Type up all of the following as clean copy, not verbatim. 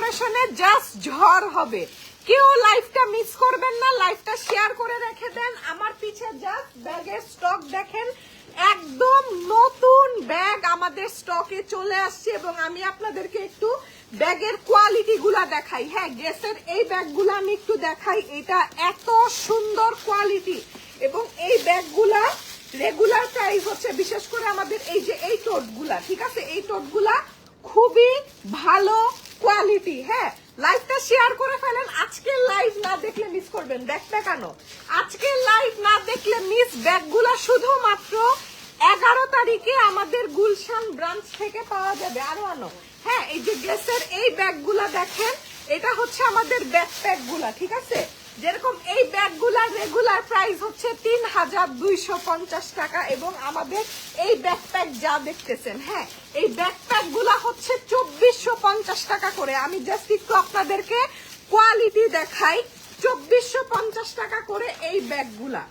কর্পোরেশনে just ঝড় হবে। কেউ লাইভটা মিস করবেন না, লাইভটা শেয়ার করে রেখে দেন। আমার পিছে জাস্ট ব্যাগের স্টক দেখেন, একদম নতুন ব্যাগ আমাদের স্টকে চলে আসছে এবং আমি আপনাদেরকে একটু ব্যাগের কোয়ালিটি গুলা দেখাই। হ্যাঁ, গেসের এই ব্যাগগুলো আমি একটু দেখাই। এটা এত সুন্দর কোয়ালিটি এবং এই ব্যাগগুলা রেগুলার প্রাইস হচ্ছে, বিশেষ করে আমাদের এই যে এই টোটগুলা, ঠিক আছে, এই টোটগুলা খুবই ভালো কোয়ালিটি। হ্যাঁ, লাইভটা শেয়ার করে ফেলেন। আজকের লাইভ না দেখলে মিস করবেন। ব্যাগটা কেন আজকের লাইভ না দেখলে মিস, ব্যাগগুলা শুধুমাত্র 11 তারিখে আমাদের গুলশান ব্রাঞ্চ থেকে পাওয়া যাবে। আরো আনো। হ্যাঁ, এই যে গেসের এই ব্যাগগুলা দেখেন, এটা হচ্ছে আমাদের ব্যাকপ্যাক গুলা, ঠিক আছে। যেরকম এই ব্যাগগুলার রেগুলার প্রাইস হচ্ছে 3250 টাকা এবং আমাদের এই ব্যাকপ্যাক যা দেখতেছেন, হ্যাঁ, এই ব্যাকপ্যাক গুলা হচ্ছে 2450 টাকা করে। আমি জাস্ট একটু আপনাদেরকে কোয়ালিটি দেখাই। 2450 টাকা করে এই ব্যাগগুলা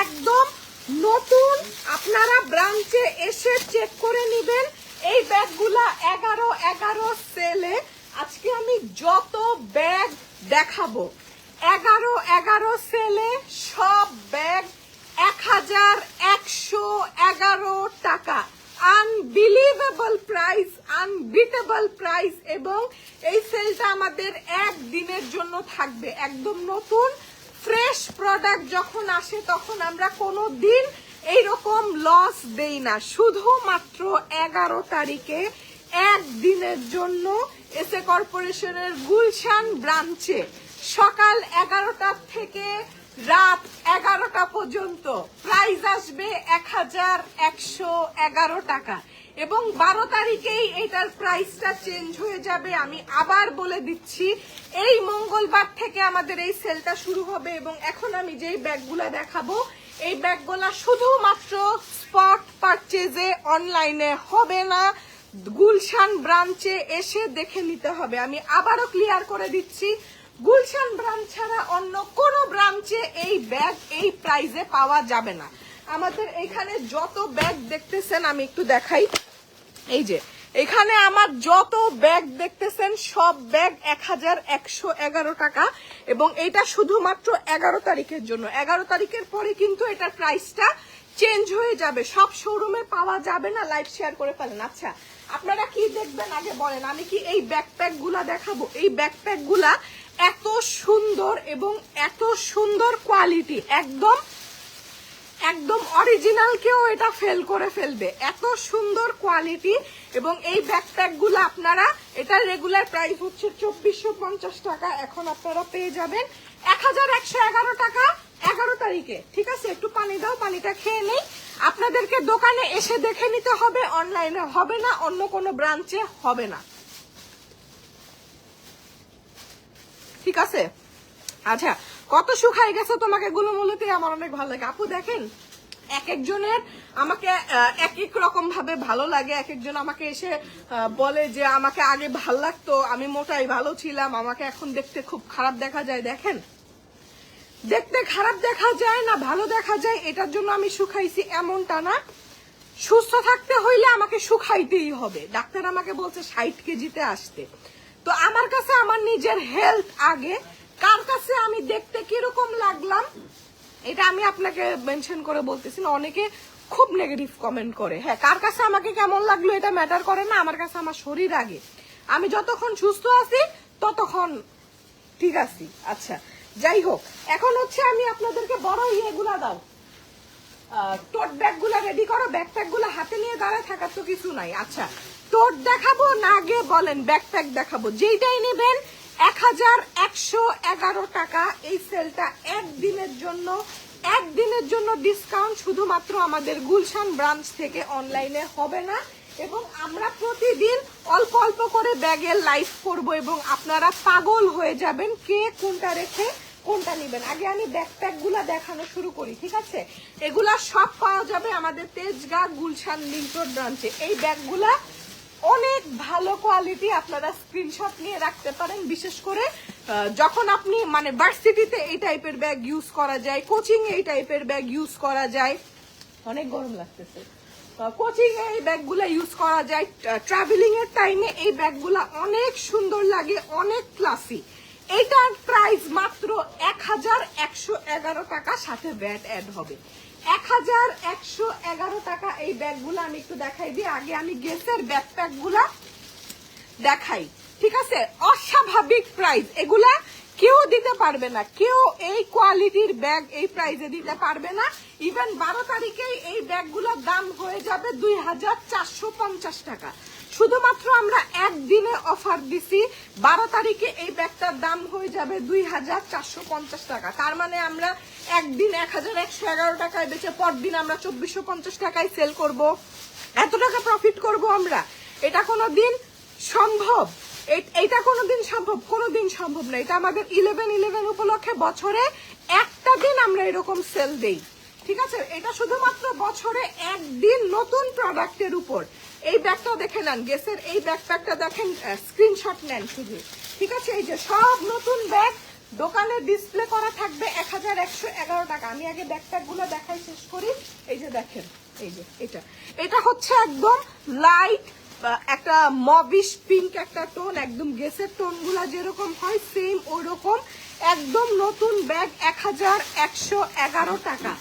একদম নতুন, আপনারা ব্রাঞ্চে এসে চেক করে নেবেন। এই ব্যাগগুলা 11 সেলে আজকে আমি যত ব্যাগ দেখাবো 11 সেলে সব ব্যাগ 1111 টাকা। Unbelievable price, unbeatable price. এবং এই সেলটা আমাদের একদিনের জন্য থাকবে। একদম নতুন ফ্রেশ প্রোডাক্ট যখন আসে তখন আমরা কোনো দিন এইরকম লস দেই না। শুধুমাত্র 11 তারিখে একদিনের জন্য এসএ কর্পোরেশনের গুলশান ব্রাঞ্চে সকাল 11টা থেকে রাত 11টা পর্যন্ত প্রাইস আসবে 1111 টাকা এবং 12 তারিখেই এটার প্রাইসটা চেঞ্জ হয়ে যাবে। আমি আবার বলে দিচ্ছি, এই মঙ্গলবার থেকে আমাদের এই সেলটা শুরু হবে এবং এখন আমি যেই ব্যাগগুলা দেখাবো এই ব্যাগগুলা শুধুমাত্র স্পট পারচেজে, অনলাইনে হবে না, গুলশান ব্রাঞ্চে এসে দেখে নিতে হবে। আমি আবারও ক্লিয়ার করে দিচ্ছি, গুলশান ব্রাঞ্চ ছাড়া অন্য কোনো ব্রাঞ্চে এই ব্যাগ এই প্রাইসে পাওয়া যাবে না। আমাদের এখানে যত ব্যাগ দেখতেছেন আমি একটু দেখাই। এই যে এখানে আমার যত ব্যাগ দেখতেছেন সব ব্যাগ 1111 টাকা এবং এটা শুধুমাত্র 11 তারিখের জন্য। 11 তারিখের পরে কিন্তু এটার প্রাইসটা চেঞ্জ হয়ে যাবে। সব শোরুমে পাওয়া যাবে না। লাইভ শেয়ার করে ফেলেন। আচ্ছা, আপনারা কি দেখবেন আগে বলেন। আমি কি এই ব্যাকপ্যাক গুলা দেখাবো? এই ব্যাকপ্যাক গুলা এত সুন্দর এবং এত সুন্দর কোয়ালিটি, একদম একদম অরিজিনাল কেও এটা ফেল করে ফেলবে, এত সুন্দর কোয়ালিটি। এবং এই ব্যাকপ্যাক গুলো আপনারা, এটা রেগুলার প্রাইস হচ্ছে 2450 টাকা, এখন আপনারা পেয়ে যাবেন 1111 টাকা 11 তারিখে। ঠিক আছে, একটু পানি দাও, পানিটা খেয়ে নেই। আপনাদেরকে দোকানে এসে দেখে নিতে হবে, অনলাইনে হবে না, অন্য কোনো ব্রাঞ্চে হবে না। ঠিক আছে, আচ্ছা, কত শুকাই গেছে তোমাকে গুলোমুলোতে, আমার অনেক ভালো লাগে। আপু দেখেন, এক একজনের আমাকে এক এক রকম ভাবে ভালো লাগে। এক একজন আমাকে এসে বলে যে আমাকে আগে ভাল লাগতো, আমি মোটাই ভালো ছিলাম, আমাকে এখন দেখতে খুব খারাপ দেখা যায়। দেখেন, দেখতে খারাপ দেখা যায় না ভালো দেখা যায়, এটার জন্য আমি শুকাইছি এমনটা না। সুস্থ থাকতে হইলে আমাকে শুকাইতেই হবে। ডাক্তার আমাকে বলছে 60 কেজিতে আসতে। তো আমার কাছে আমার নিজের হেলথ আগে। কার কাছে আমি দেখতে কিরকম লাগলাম এটা আমি আপনাকে মেনশন করে বলতেছি না, অনেকে খুব নেগেটিভ কমেন্ট করে। হ্যাঁ, কার কাছে আমাকে কেমন লাগলো এটা ম্যাটার করে না, আমার কাছে আমার শরীর আগে। আমি যতক্ষণ সুস্থ আছি ততক্ষণ ঠিক আছি। আচ্ছা, যাই হোক, এখন হচ্ছে আমি আপনাদেরকে বড় ইয়েগুলা দাও, টোট ব্যাগ গুলা রেডি করো। ব্যাকপ্যাক গুলা হাতে নিয়ে দাঁড়ায় থাকার তো কিছু নাই। আচ্ছা, টোট দেখাবো না আগে বলেন ব্যাকপ্যাক দেখাবো? যেইটাই নেবেন 1111 টাকা। এই সেলটা একদিনের জন্য, একদিনের জন্য ডিসকাউন্ট শুধুমাত্র আমাদের গুলশান ব্রাঞ্চ থেকে, অনলাইনে হবে না। এবং আমরা প্রতিদিন অল্প অল্প করে ব্যাগের লাইভ করব এবং আপনারা পাগল হয়ে যাবেন কে কোনটা রেখে কোনটা নেবেন। আগে আমি ব্যাকপ্যাক গুলা দেখানো শুরু করি, ঠিক আছে। এগুলা সব পাওয়া যাবে আমাদের তেজগাঁ গুলশান লিংক রোড ব্রাঞ্চে। এই ব্যাগগুলা অনেক ভালো কোয়ালিটি, আপনারা স্ক্রিনশট নিয়ে রাখতে পারেন। বিশেষ করে যখন আপনি মানে ভার্সিটিতে এই টাইপের ব্যাগ ইউজ করা যায়, কোচিং এই টাইপের ব্যাগ ইউজ করা যায়। অনেক গরম লাগতেছে, কোচিং এ এই ব্যাগগুলা ইউজ করা যায়, ট্রাভেলিং এর টাইমে এই ব্যাগগুলা অনেক সুন্দর লাগে, অনেক ক্লাসি। এটার প্রাইস মাত্র 1111 টাকা, সাথে ভ্যাট অ্যাড হবে। 1111 টাকা এই ব্যাগগুলো আমি একটু দেখাই দিই। আগে আমি গেসের ব্যাকপ্যাক গুলা দেখাই, ঠিক আছে? অস্বাভাবিক প্রাইস, এগুলা কেউ দিতে পারবে না, কেউ এই কোয়ালিটির ব্যাগ এই প্রাইসে দিতে পারবে না। ইভেন 12 তারিখেই এই ব্যাগগুলোর দাম হয়ে যাবে 2450 টাকা। শুধুমাত্র আমরা একদিনে অফার দিছি, 12 তারিখে এই ব্যাগটার দাম হয়ে যাবে 2450 টাকা। তার মানে আমরা একদিন 1111 টাকায় বেচে পরদিন আমরা 2450 টাকায় সেল করব। এত টাকা প্রফিট করব আমরা? এটা কোনোদিন সম্ভব? এটা কোনোদিন সম্ভব? কোনোদিন সম্ভব না। এটা আমাদের 11/11 উপলক্ষে বছরে একটা দিন আমরা এরকম সেল দেই, ঠিক আছে? এটা শুধুমাত্র বছরে একদিন নতুন প্রোডাক্টের উপর। এই ব্যাগটা দেখে নেন, গেসের এই ব্যাগপ্যাকটা দেখেন, স্ক্রিনশট নেন শুধু, ঠিক আছে? এই যে সব নতুন ব্যাগ দোকানে ডিসপ্লে করা থাকবে 1111 টাকা। আমি আগে ব্যাগপ্যাক গুলো দেখাই শেষ করি। এই যে দেখেন, এই যে এটা হচ্ছে একদম লাইট একটা মবিশ পিঙ্ক একটা টোন, একদম গেসের টোন গুলা যেরকম হয় সেম ওরকম, একদম নতুন ব্যাগ 1111 টাকা।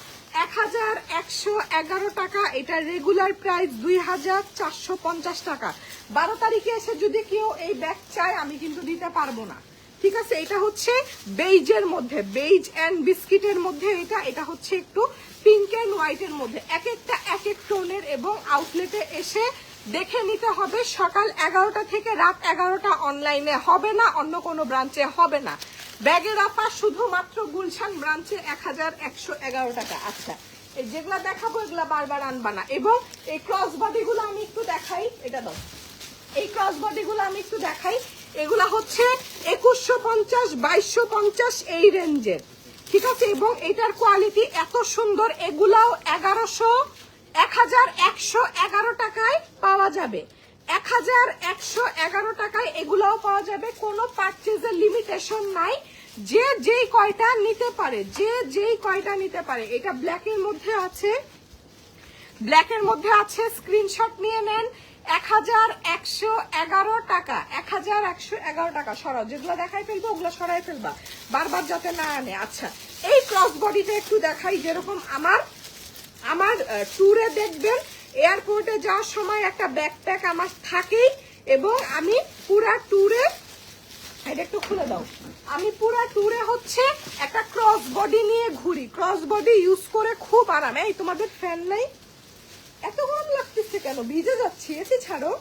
1111 টাকা। এটা রেগুলার প্রাইস 2450 টাকা। 12 তারিখে এসে যদি কেউ এই ব্যাগ চায় আমি কিন্তু দিতে পারবো না, ঠিক আছে? এটা হচ্ছে বেইজের মধ্যে, বেইজ এন্ড বিস্কিটের মধ্যে, এটা হচ্ছে একটু পিঙ্ক এন্ড হোয়াইটের মধ্যে। এক একটা এক এক টোনের, এবং আউটলেটে এসে দেখে নিতে হবে। সকাল 11টা থেকে রাত 11টা, অনলাইনে হবে না, অন্য কোনো ব্রাঞ্চে হবে না। ব্যাগের অফার শুধুমাত্র গুলশান ব্রাঞ্চে 1111 টাকা। আচ্ছা, এই যেগুলা দেখাবো এগুলা বারবার আনবা না। এবং এই ক্রস বডি গুলো আমি একটু দেখাই, এটা দাও। এই ক্রস বডি গুলো আমি একটু দেখাই, এগুলা হচ্ছে 2150, 2250 এই রেঞ্জের, ঠিক আছে? এবং এটার কোয়ালিটি এত সুন্দর, এগুলাও 1111 টাকায় পাওয়া যাবে। 1111 টাকায় এগুলাও পাওয়া যাবে। কোনো পারচেজের লিমিটেশন নাই, যে যেই কয়টা নিতে পারে, যে যেই কয়টা নিতে পারে। এটা ব্ল্যাকের মধ্যে আছে, ব্ল্যাকের মধ্যে আছে, স্ক্রিনশট নিয়ে নেন। 1111 টাকা, 1111 টাকা। সরাও, যেগুলো দেখাই ফেলবো ওগুলো সরাই ফেলবা, বারবার যাতে না আনে। আচ্ছা, এই ক্রস বডিটা একটু দেখাই। যেরকম আমার ট্যুরে দেখবেন এয়ারপোর্টে যাওয়ার সময় একটা ব্যাকপ্যাক আমার থাকেই, এবং আমি পুরা ট্যুরে, এটা একটু খুলে দাও, আমি পুরা ট্যুরে হচ্ছে একটা ক্রস বডি নিয়ে ঘুরি। ক্রস বডি ইউজ করে খুব আরাম। এই তোমাদের ফ্যান নাই? এত গরম লাগতেছে কেন? ভিজে যাচ্ছি, এসি ছাড়ো।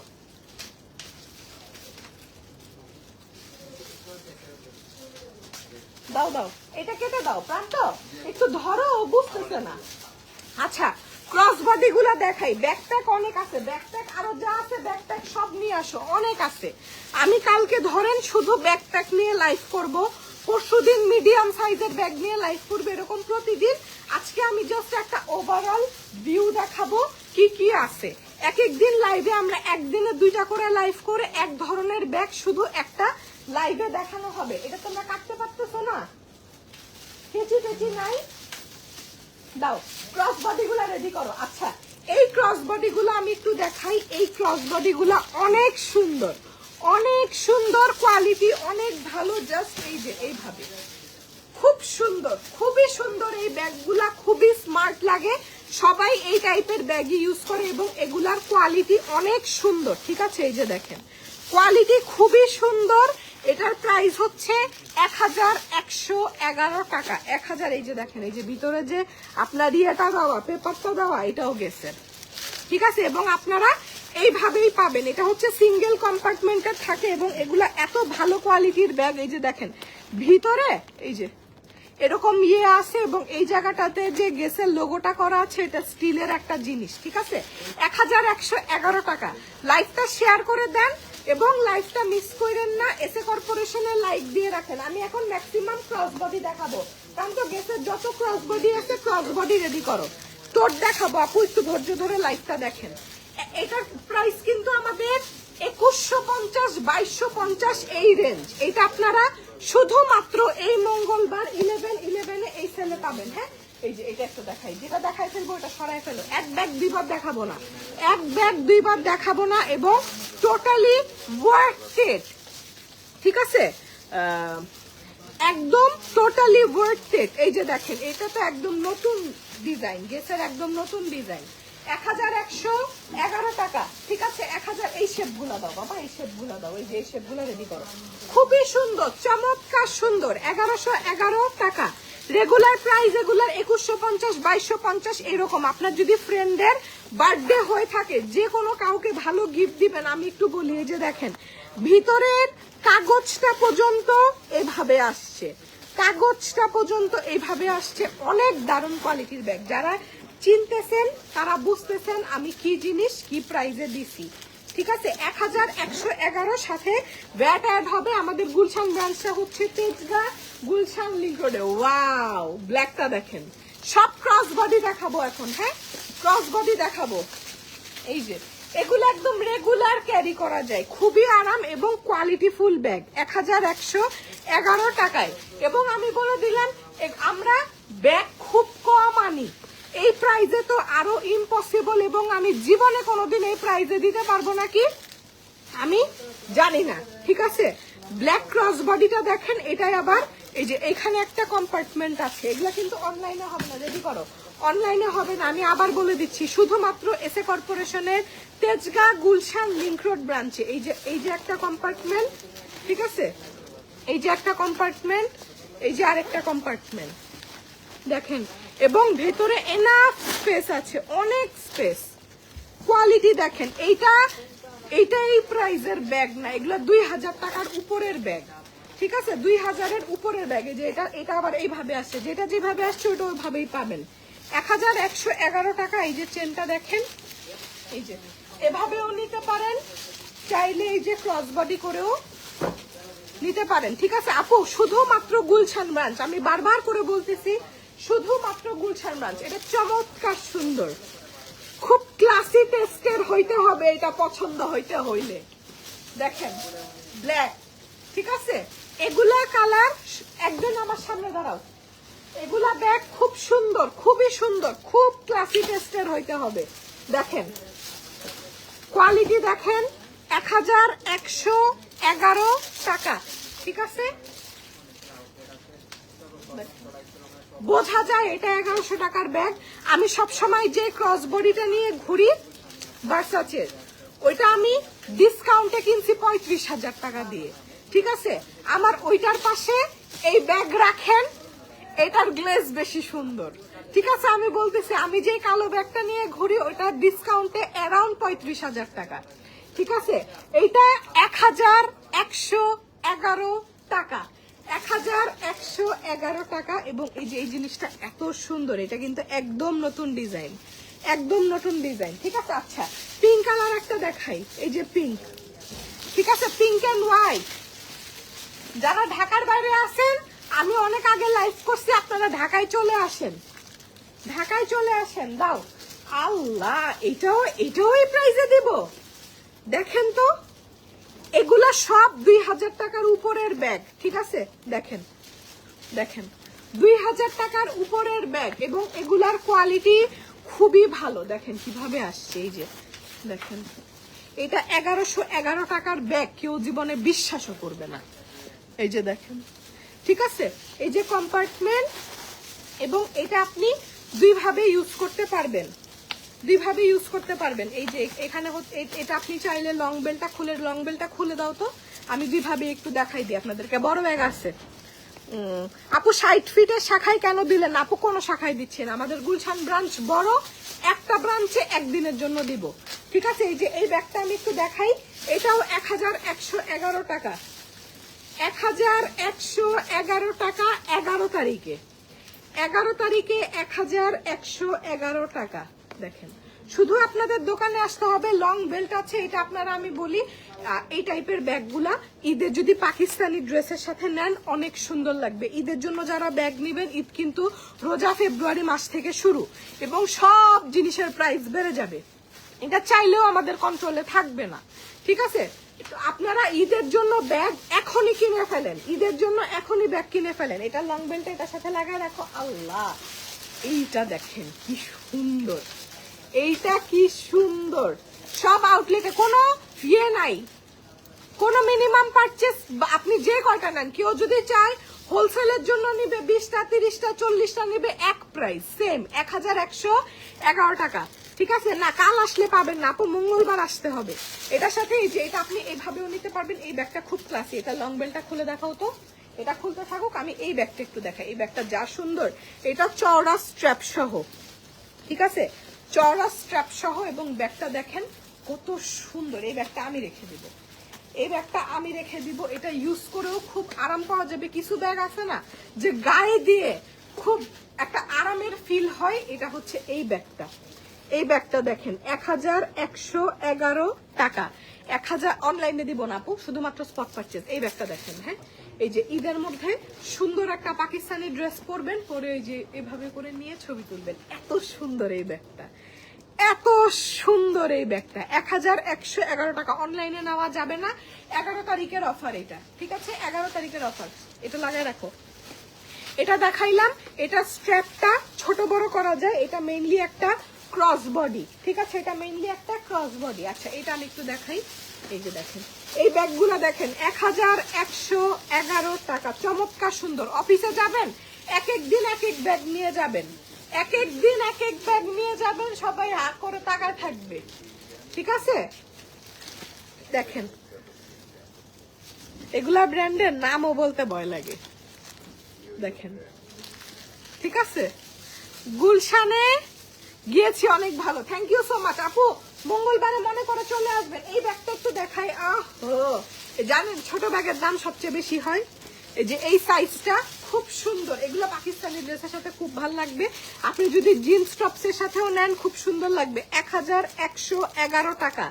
দাও দাও, এটা কেটে দাও, প্রান্ত একটু ধরো, বুঝতেছে না। আচ্ছা, ক্রস বডি গুলা দেখাই। ব্যাকপ্যাক অনেক আছে, ব্যাকপ্যাক আরো যা আছে ব্যাকপ্যাক সব নিয়ে আসো, অনেক আছে। আমি কালকে ধরেন শুধু ব্যাকপ্যাক নিয়ে লাইভ করব, পরশুদিন মিডিয়াম সাইজের ব্যাগ নিয়ে লাইভ করবো, এরকম প্রতিদিন। আজকে আমি জাস্ট একটা ওভারঅল ভিউ দেখাবো কি কি আছে। এক এক দিন লাইভে আমরা একদিনে 2টা করে লাইভ করে এক ধরনের ব্যাগ শুধু একটা লাইভে দেখানো হবে। এটা তোমরা কাটতে পারতেছো না? কেচি টেচি নাই? দাও, ক্রস বডি গুলা রেডি করো। আচ্ছা, এই ক্রস বডি গুলো আমি একটু দেখাই। এই ক্রস বডি গুলা অনেক সুন্দর, অনেক সুন্দর কোয়ালিটি, অনেক ভালো। জাস্ট এই যে এইভাবে খুব সুন্দর, খুবই সুন্দর। এই ব্যাগগুলা খুবই স্মার্ট লাগে, সবাই এই টাইপের ব্যাগই ইউজ করে, এবং এগুলার কোয়ালিটি অনেক সুন্দর, ঠিক আছে? এই যে দেখেন, কোয়ালিটি খুবই সুন্দর। এটার প্রাইস হচ্ছে 1111 টাকা। 1000, এই যে দেখেন, এই যে ভিতরে যে আপনার ইয়েটা দেওয়া, পেপারটা দেওয়া, এটাও গেছে, ঠিক আছে? এবং আপনারা এইভাবেই পাবেন। এটা হচ্ছে সিঙ্গেল কম্পার্টমেন্টের থাকে, এবং এগুলা এত ভালো কোয়ালিটির ব্যাগ। এই যে দেখেন ভিতরে এই যে এরকম ইয়ে আছে, এবং এই জায়গাটাতে যে গ্যাসের লোগোটা করা আছে, এটা স্টিলের একটা জিনিস, ঠিক আছে? 1111 টাকা। লাইভটা শেয়ার করে দেন, এবং লাইভটা মিস করেন না। এসএ কর্পোরেশনের লাইভ দিয়ে রাখেন। আমি এখন ম্যাক্সিমাম ক্রস বডি দেখাবো, কারণ তো গ্যাসের যত ক্রস বডি আছে ক্রস বডি রেডি করো। তোর দেখাবো, আপু একটু ধৈর্য ধরে লাইভটা দেখেন। এটার প্রাইস কিন্তু আমাদের 2150, 2250 এই রেঞ্জ। এটা আপনারা শুধুমাত্র এই মঙ্গলবার 11/11 এই সেলে পাবেন। হ্যাঁ, এই যে এটা একটা দেখাই, যেটা দেখাই ফেলবো ওটা সরাই ফেলো। এক ব্যাগ দুইবার দেখাবো না, এক ব্যাগ দুইবার দেখাবো না, এবং টোটালি ওয়ার্থ ইট, ঠিক আছে? একদম টোটালি ওয়ার্থ ইট। এই যে দেখেন, এটা তো একদম নতুন ডিজাইন, গেসের একদম নতুন ডিজাইন, 1111 টাকা, ঠিক আছে? 1000। এই শেপ গুলা দাও বাবা, এই শেপ গুলা দাও, এই যে এই শেপ গুলা রেডি করো, খুবই সুন্দর, চমৎকার সুন্দর। 1111 টাকা রেগুলার প্রাইস, এগুলার 2150, 2250 এরকম। আপনার যদি ফ্রেন্ডের বার্থডে হয়ে থাকে, যে কোনো কাউকে ভালো গিফট দিবেন, আমি একটু বলি, এই যে দেখেন ভিতরের কাগজটা পর্যন্ত এভাবে আসছে, কাগজটা পর্যন্ত এইভাবে আসছে। অনেক দারুণ কোয়ালিটির ব্যাগ, যারা চিনতেছেন তারা বুঝতেছেন আমি কি জিনিস কি প্রাইজে দিছি, ঠিক আছে? 1111 সাথে ভ্যাট অ্যাড হবে। আমাদের গুলশান ব্রাঞ্চটা হচ্ছে তেজগাঁ গুলশান লিংক রোডে। ওয়াও, ব্ল্যাকটা দেখেন। সব ক্রস বডি দেখাবো এখন, হ্যাঁ ক্রস বডি দেখাবো। এই যে এগুলো একদম রেগুলার ক্যারি করা যায়, খুবই আরাম এবং কোয়ালিটি ফুল ব্যাগ, 1111 টাকায়। এবং আমি বলে দিলাম আমরা ব্যাগ খুব কম আনি, এই প্রাইজে তো আরো ইম্পসিবল, এবং আমি জীবনে কোনোদিন এই প্রাইজে দিতে পারবো নাকি আমি জানি না, ঠিক আছে? ব্ল্যাক ক্রস বডিটা দেখেন, এটাই আবার এই যে এখানে একটা কম্পার্টমেন্ট আছে। এগুলা কিন্তু অনলাইনে হবে না, রেডি করো, অনলাইনে হবে না। আমি আবার বলে দিচ্ছি, শুধুমাত্র এসএ কর্পোরেশনের তেজগাঁ গুলশান লিংক রোড ব্রাঞ্চে। এই যে একটা কম্পার্টমেন্ট, ঠিক আছে? এই যে একটা কম্পার্টমেন্ট, এই যে আরেকটা কম্পার্টমেন্ট দেখেন, এবং ভেতরে এনাফ স্পেস আছে, অনেক স্পেস। কোয়ালিটি দেখেন, এইটা এই প্রাইজের ব্যাগ না, এগুলো 2000 টাকার উপরের ব্যাগ, ঠিক আছে? 2000-এর উপরের ব্যাগ। যে এটা আবার এইভাবে আসছে, যেটা যেভাবে আসছে ওটা ওইভাবেই পাবেন। 1111 টাকা। এই যে চেনটা দেখেন, এই যে এভাবেও নিতে পারেন, চাইলে এই যে ক্রস বডি করেও নিতে পারেন, ঠিক আছে? আপু শুধুমাত্র গুলশান ব্রাঞ্চ, আমি বারবার করে বলতেছি, শুধুমাত্র গুলশান ব্রাঞ্চ। এটা চমৎকার সুন্দর, খুব ক্লাসি টেস্টের হইতে হবে এটা পছন্দ হইতে হইলে। দেখেন ব্ল্যাক, ঠিক আছে? এগুলা কালার একদম আমার সামনে দাঁড়াও, এগুলা ব্যাগ খুব সুন্দর, খুবই সুন্দর, খুব ক্লাসি টেস্টের হইতে হবে। দেখেন কোয়ালিটি দেখেন, 1111 টাকা, ঠিক আছে? বোঝা যায় এটা 1100 টাকার ব্যাগ। আমি সব সময় যে ক্রস বডিটা নিয়ে ঘুরি ভার্সাচের, ওইটা আমি ডিসকাউন্টে কিনছি 35,000 টাকা দিয়ে, ঠিক আছে? আমার ওইটার পাশে এই ব্যাগ রাখেন, এটার গ্লেজ বেশি সুন্দর, ঠিক আছে? আমি বলতেছি, আমি যে কালো ব্যাগটা নিয়ে ঘুরি ওইটা ডিসকাউন্টে অ্যারাউন্ড 35,000 টাকা, ঠিক আছে? এইটা 1111 টাকা, 1111 টাকা। এবং এই যে এই জিনিসটা এত সুন্দর, এটা কিন্তু একদম নতুন ডিজাইন, একদম নতুন ডিজাইন, ঠিক আছে? আচ্ছা, পিঙ্ক কালার একটা দেখাই, এই যে পিঙ্ক, ঠিক আছে? Pink and white. যারা ঢাকার বাইরে আছেন, আমি অনেক আগে লাইভ করছি, আপনারা ঢাকায় চলে আসেন, ঢাকায় চলে আসেন। দাও আল্লাহ, এটাও এই প্রাইসে দিব, দেখেন তো, এগুলা সব 2000 টাকার উপরের ব্যাগ, ঠিক আছে? দেখেন 2000 টাকার উপরের ব্যাগ, এবং এগুলার কোয়ালিটি খুবই ভালো। দেখেন কিভাবে আসছে, এই যে দেখেন, এটা 1111 টাকার ব্যাগ কেউ জীবনে বিশ্বাসও করবে না। এই যে দেখেন, ঠিক আছে? এই যে কম্পার্টমেন্ট, এবং এটা আপনি দুইভাবে ইউজ করতে পারবেন, দুইভাবে ইউজ করতে পারবেন। এই যে এখানে এটা আপনি চাইলে লং বেলটা খুলে দাও তো, আমি দুইভাবে একটু দেখাই দিই আপনাদেরকে। বড় ব্যাগ আছে আপু, 60 ফিটের শাখায় কেন দিলেন? আপু কোনো শাখায় দিচ্ছি না, আমাদের গুলশান ব্রাঞ্চ বড়, একটা ব্রাঞ্চে একদিনের জন্য দিব, ঠিক আছে? এই যে এই ব্যাগটা আমি একটু দেখাই, এটাও 1111 টাকা, 1111 টাকা। 11 তারিখে 1111 টাকা। দেখেন, শুধু আপনাদের দোকানে আসতে হবে। লং বেল্ট আছে, এটা আপনারা, আমি বলি এই টাইপের ব্যাগগুলা ঈদের যদি পাকিস্তানি ড্রেসের সাথে নেন অনেক সুন্দর লাগবে। ঈদের জন্য যারা ব্যাগ নেবেন, ঈদ কিন্তু রোজা ফেব্রুয়ারি মাস থেকে শুরু, এবং সব জিনিসের প্রাইস বেড়ে যাবে, এটা চাইলেও আমাদের কন্ট্রোলে থাকবে না, ঠিক আছে? আপনারা ঈদের জন্য ব্যাগ এখনই কিনে ফেলেন, ঈদের জন্য এখনই ব্যাগ কিনে ফেলেন। এটা লং বেল্ট এটার সাথে লাগায় রাখো, আল্লাহ এইটা দেখেন কি সুন্দর, এইটা কি সুন্দর। সব আউটলেটে কোনো ইয়ে নাই, কোনো মিনিমাম পারচেস আপনি যে কয়টা নেন, কেউ যদি চায় হোলসেলের জন্য নিবে 20টা 30টা 40টা নিবে, এক প্রাইস সেম 1111 টাকা। ঠিক আছে না, কাল আসলে পাবেন না আপু, মঙ্গলবার আসতে হবে। এটার সাথে এই যে এটা আপনি এইভাবেও নিতে পারবেন। এই ব্যাগটা খুব ক্লাসি, এটা লং বেলটা খুলে দেখাও তো। এটা খুলতে থাকুক, আমি এই ব্যাগটা একটু দেখাই। এই ব্যাগটা যা সুন্দর, এটা চওড়া স্ট্র্যাপ সহ, ঠিক আছে, চওড়া স্ট্র্যাপ সহ, এবং ব্যাগটা দেখেন কত সুন্দর। এই ব্যাগটা আমি রেখে দিব, এই ব্যাগটা আমি রেখে দিব। এটা ইউজ করেও খুব আরাম পাওয়া যাবে। কিছু ব্যাগ আছে না যে গায়ে দিয়ে খুব একটা আরামের ফিল হয়, এটা হচ্ছে এই ব্যাগটা। এই ব্যাগটা দেখেন 1111 টাকা। 1000 অনলাইনে দিব না আপু, শুধুমাত্র স্পট পারচেজ। এই ব্যাগটা দেখেন, হ্যাঁ এই যে ঈদের মধ্যে সুন্দর একটা পাকিস্তানি ড্রেস পরবেন, পরে এই যে এভাবে করে নিয়ে ছবি তুলবেন। এত সুন্দর এই ব্যাগটা, এত সুন্দর এই ব্যাগটা। 1111 টাকা। অনলাইনে নেওয়া যাবে না। 11 তারিখের অফার এটা, ঠিক আছে, 11 তারিখের অফার। এটা লাগায় রাখো। এটা দেখাইলাম, এটা স্ট্র্যাপটা ছোট বড় করা যায়। এটা মেইনলি একটা ক্রস বডি, ঠিক আছে, এটা মেইনলি একটা ক্রস বডি। আচ্ছা এটা আমি একটু দেখাই। এই যে দেখেন এই ব্যাগগুলো দেখেন 1111 টাকা। চমৎকার সুন্দর। অফিসে যাবেন, এক এক দিন এক এক ব্যাগ নিয়ে যাবেন, এক এক দিন এক এক ব্যাগ নিয়ে যাবেন, সবাই হা করে তাকায় থাকবে, ঠিক আছে। দেখেন এগুলা ব্র্যান্ডের নামও বলতে ভয় লাগে, দেখেন, ঠিক আছে। গুলশানে গিয়েছি, অনেক ভালো, থ্যাংক ইউ সো মাচ আপু। মঙ্গলবারে মনে করে চলে আসবেন। এই ব্যাগটা একটু দেখাই। জানেন ছোট ব্যাগের দাম সবচেয়ে বেশি হয়। এই যে এই সাইজটা খুব সুন্দর, এগুলো পাকিস্তানি ড্রেসের সাথে খুব ভালো লাগবে। আপনি যদি জিন্স টপসের সাথেও নেন খুব সুন্দর লাগবে। 1111 টাকা,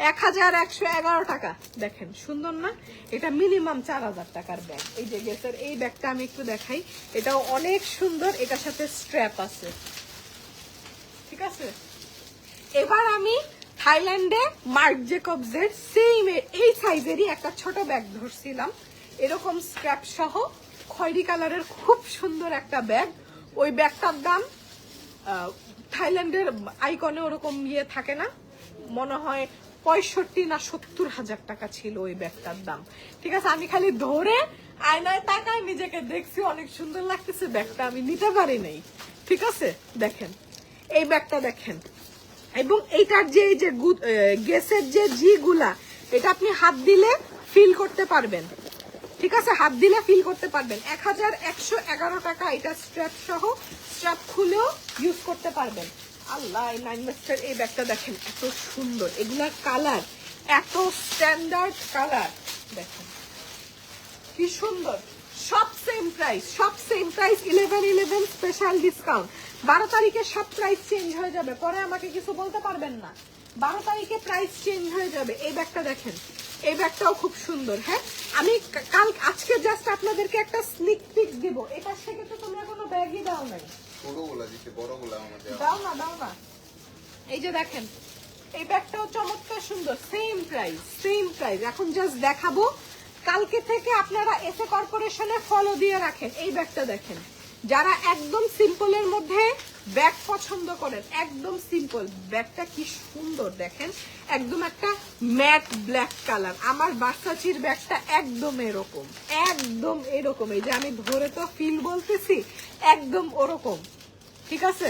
1111 টাকা। দেখেন সুন্দর না, এটা মিনিমাম 4000 টাকার ব্যাগ। এই যে গেসের এই ব্যাগটা আমি একটু দেখাই, এটাও অনেক সুন্দর, এটার সাথে স্ট্র্যাপ আছে, ঠিক আছে। এবার আমি থাইল্যান্ডে মার্ক জেকবসের সেম এই সাইজেরই একটা ছোট ব্যাগ ধরছিলাম, এরকম স্ট্র্যাপ সহ খয়েরি কালারের খুব সুন্দর একটা ব্যাগ। ওই ব্যাগটার দাম থাইল্যান্ডের আইকনে ওরকম ইয়ে থাকে না, মনে হয় 65 না 70,000 টাকা ছিল ওই ব্যাগটার দাম, ঠিক আছে। আমি খালি ধরে আয়নায় তাকায় নিজেকে দেখছি, অনেক সুন্দর লাগতেছে ব্যাগটা, আমি নিতে পারি নাই, ঠিক আছে। দেখেন এই ব্যাগটা দেখেন, এবং এইটার যে এই যে গ্যাসের যে জি গুলা, এটা আপনি হাত দিলে ফিল করতে পারবেন, ঠিক আছে, হাত দিলে ফিল করতে পারবেন। 1111 টাকা। এটা স্ট্র্যাপ সহ, স্ট্র্যাপ খুলেও ইউজ করতে পারবেন। আল্লাহ, এই নাইনমাস্টার এই ব্যাগটা দেখেন এত সুন্দর, এগুলার কালার এত স্ট্যান্ডার্ড কালার, দেখেন কি সুন্দর। সব সেম প্রাইস, সব সেম প্রাইস। 11/11 special discount. 12 তারিখে সব প্রাইস চেঞ্জ হয়ে যাবে, পরে আমাকে কিছু বলতে পারবেন না। 12 তারিখে প্রাইস চেঞ্জ হয়ে যাবে। এই ব্যাগটা দেখেন, এই ব্যাগটাও খুব সুন্দর। হ্যাঁ আমি আজকে জাস্ট আপনাদেরকে একটা স্নিক পিক দিব। এটা থেকে তো তোমরা কোনো ব্যাগই দাও নাই, দাও না, দাও না। এই যে দেখেন এই ব্যাগটাও চমৎকার সুন্দর, সেম প্রাইস, সেম প্রাইস। এখন জাস্ট দেখাবো, কালকে থেকে আপনারা এসএ কর্পোরেশনে ফলো দিয়ে রাখেন। এই ব্যাগটা দেখেন, যারা একদম সিম্পলের মধ্যে ব্যাগ পছন্দ করেন, একদম সিম্পল ব্যাগটা কি সুন্দর দেখেন, একদম একটা ম্যাট ব্ল্যাক কালার। আমার ভার্সাচির ব্যাগটা একদম এরকম, একদম এরকম। এই যে আমি ধরে তো ফিল বলতেছি, একদম ওরকম, ঠিক আছে।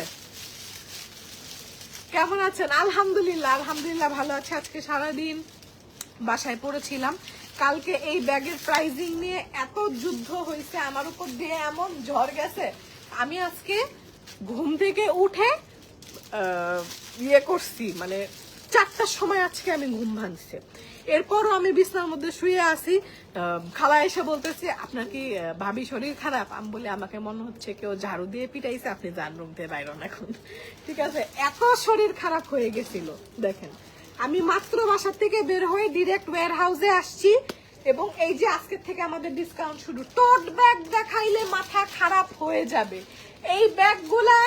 কেমন আছেন? আলহামদুলিল্লাহ, আলহামদুলিল্লাহ ভালো আছে। আজকে সারাদিন বাসায় পড়েছিলাম। কালকে এই ব্যাগের প্রাইজিং নিয়ে এত যুদ্ধ হয়েছে, আমার উপর দিয়ে এমন ঝড় গেছে। আমি আজকে ঘুম থেকে উঠে ইয়ে করছি, মানে 4টার সময় আজকে আমি ঘুম ভাঙছে। এরপরও আমি বিছানার মধ্যে শুয়ে আছি। খালা এসে বলতেছে আপনার কি ভাবি শরীর খারাপ? আমি বলি আমাকে মনে হচ্ছে কেউ ঝাড়ু দিয়ে পিটাইছে, আপনি যান রুম থেকে বাইরন এখন, ঠিক আছে। এত শরীর খারাপ হয়ে গেছিল। দেখেন আমি মাত্র বাসার থেকে বের হয়ে ডিরেক্ট ওয়্যার হাউসে আসছি, এবং এই যে আজকের থেকে আমাদের ডিসকাউন্ট শুরু। টোট ব্যাগ দেখাইলে মাথা খারাপ হয়ে যাবে। এই ব্যাগগুলা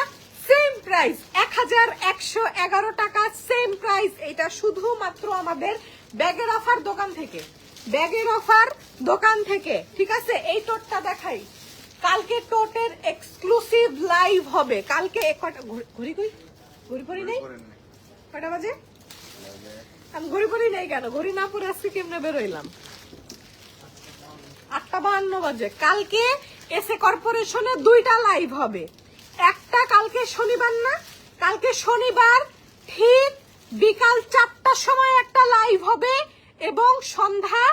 সেম প্রাইস, 1111 টাকা, সেম প্রাইস। এটা শুধুমাত্র আমাদের ব্যাগের অফার দোকান থেকে, ব্যাগের অফার দোকান থেকে, ঠিক আছে। এই টোটটা দেখাই, কালকে টোটের এক্সক্লুসিভ লাইভ হবে। কালকে ঘড়ি পরি নেই, কয়টা বাজে? আমি ঘড়ি পরি নেই কেন? ঘড়ি না পরে আজকে কেমনে বেরোইলাম? 8:52 বাজে। কালকে এসএ কর্পোরেশনে 2টা লাইভ হবে। একটা কালকে শনিবার না, কালকে শনিবার ঠিক বিকাল 4টার সময় একটা লাইভ হবে এবং সন্ধ্যা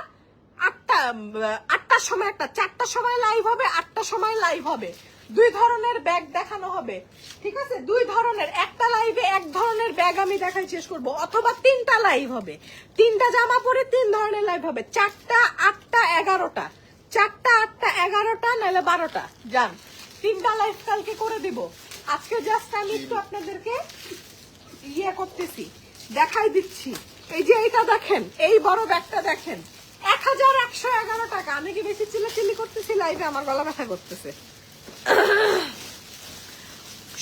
8টার সময় একটা, 4টার সময় লাইভ হবে, 8টার সময় লাইভ হবে। 2 ধরনের ব্যাগ দেখানো হবে, ঠিক আছে? 2 ধরনের, একটা লাইভে 1 ধরনের ব্যাগ আমি দেখাই শেষ করব, অথবা 3টা লাইভ হবে, 3টা জামা পরে 3 ধরনের লাইভ হবে। 4টা, 8টা, 11টা, 4টা, 8টা, 11টা, নাহলে 12টা। যান, 3টা লাইভ কালকে করে দিব। আজকে জাস্ট আমি একটু আপনাদেরকে ইয়ে করতেছি, দেখাই দিচ্ছি। এই যে এটা দেখেন, এই বড় ব্যাগটা দেখেন, 1111 টাকা। আমি কি বেশি চিল্লাচিল্লি করতেছি লাইভে? আমার গলা ব্যথা করতেছে।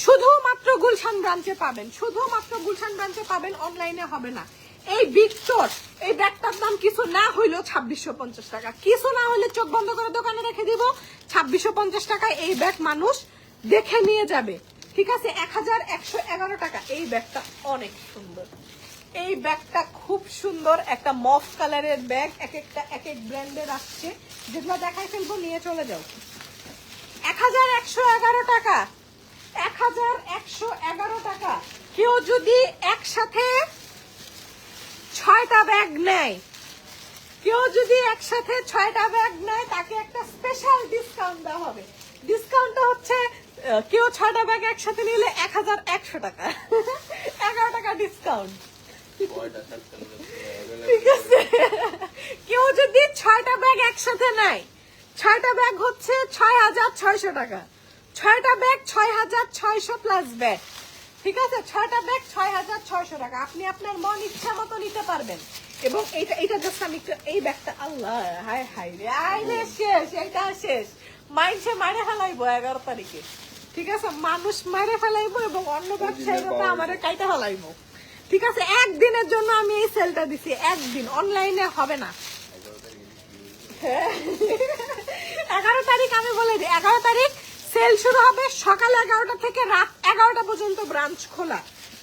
শুধুমাত্র গুলশান ব্রাঞ্চে পাবেন, শুধুমাত্র গুলশান ব্রাঞ্চে পাবেন, অনলাইনে হবে না। এই ভিক্টর, এই ব্যাগটার দাম কিছু না হইলেও 2650 টাকা, কিছু না হলে চোখ বন্ধ করে দোকানে রেখে দিব। 2650 টাকায় এই ব্যাগ মানুষ দেখে নিয়ে যাবে, ঠিক আছে? 1111 টাকা। এই ব্যাগটা অনেক সুন্দর, এই ব্যাগটা খুব সুন্দর, একটা মফ কালারের ব্যাগ। এক একটা এক এক ব্র্যান্ডের আসছে, যেগুলো দেখাই ফেলবো, নিয়ে চলে যাও। 1111 টাকা, 1111 টাকা। কেউ যদি একসাথে 6টা ব্যাগ নেয়, কেউ যদি একসাথে 6টা ব্যাগ নেয়, তাকে একটা স্পেশাল ডিসকাউন্ট দেওয়া হবে। ডিসকাউন্টটা হচ্ছে কেউ 6টা ব্যাগ একসাথে নিলে 1100 টাকা, 11 টাকা ডিসকাউন্ট, ঠিক আছে? কেউ যদি 6টা ব্যাগ একসাথে নেয়, 6টা ব্যাগ হচ্ছে 6600 টাকা, 6টা ব্যাগ 6600 প্লাস ব্যাগ, ঠিক আছে? 6টা ব্যাগ 6600 টাকা। আপনি আপনার মন ইচ্ছা মতো নিতে পারবেন। এবং এইটা জাস্ট আমি এই ব্যাগটা, আল্লাহ হায় হায় রে, আইলে শেষ, এইটা শেষ। মাইনসে মারে ফেলাইবো 11 তারিখে, ঠিক আছে? মানুষ মারে ফেলাইবো এবং অন্য ব্যবসায়ীরা আমারে কাইটা ফেলাইবো, ঠিক আছে? একদিনের জন্য আমি এই সেলটা দিছি, একদিন, অনলাইনে হবে না। 11 তারিখ আমি বলে দিই, 11 তারিখ সেল শুরু হবে সকাল 11টা থেকে রাত 11টা পর্যন্ত ব্রাঞ্চ খোলা,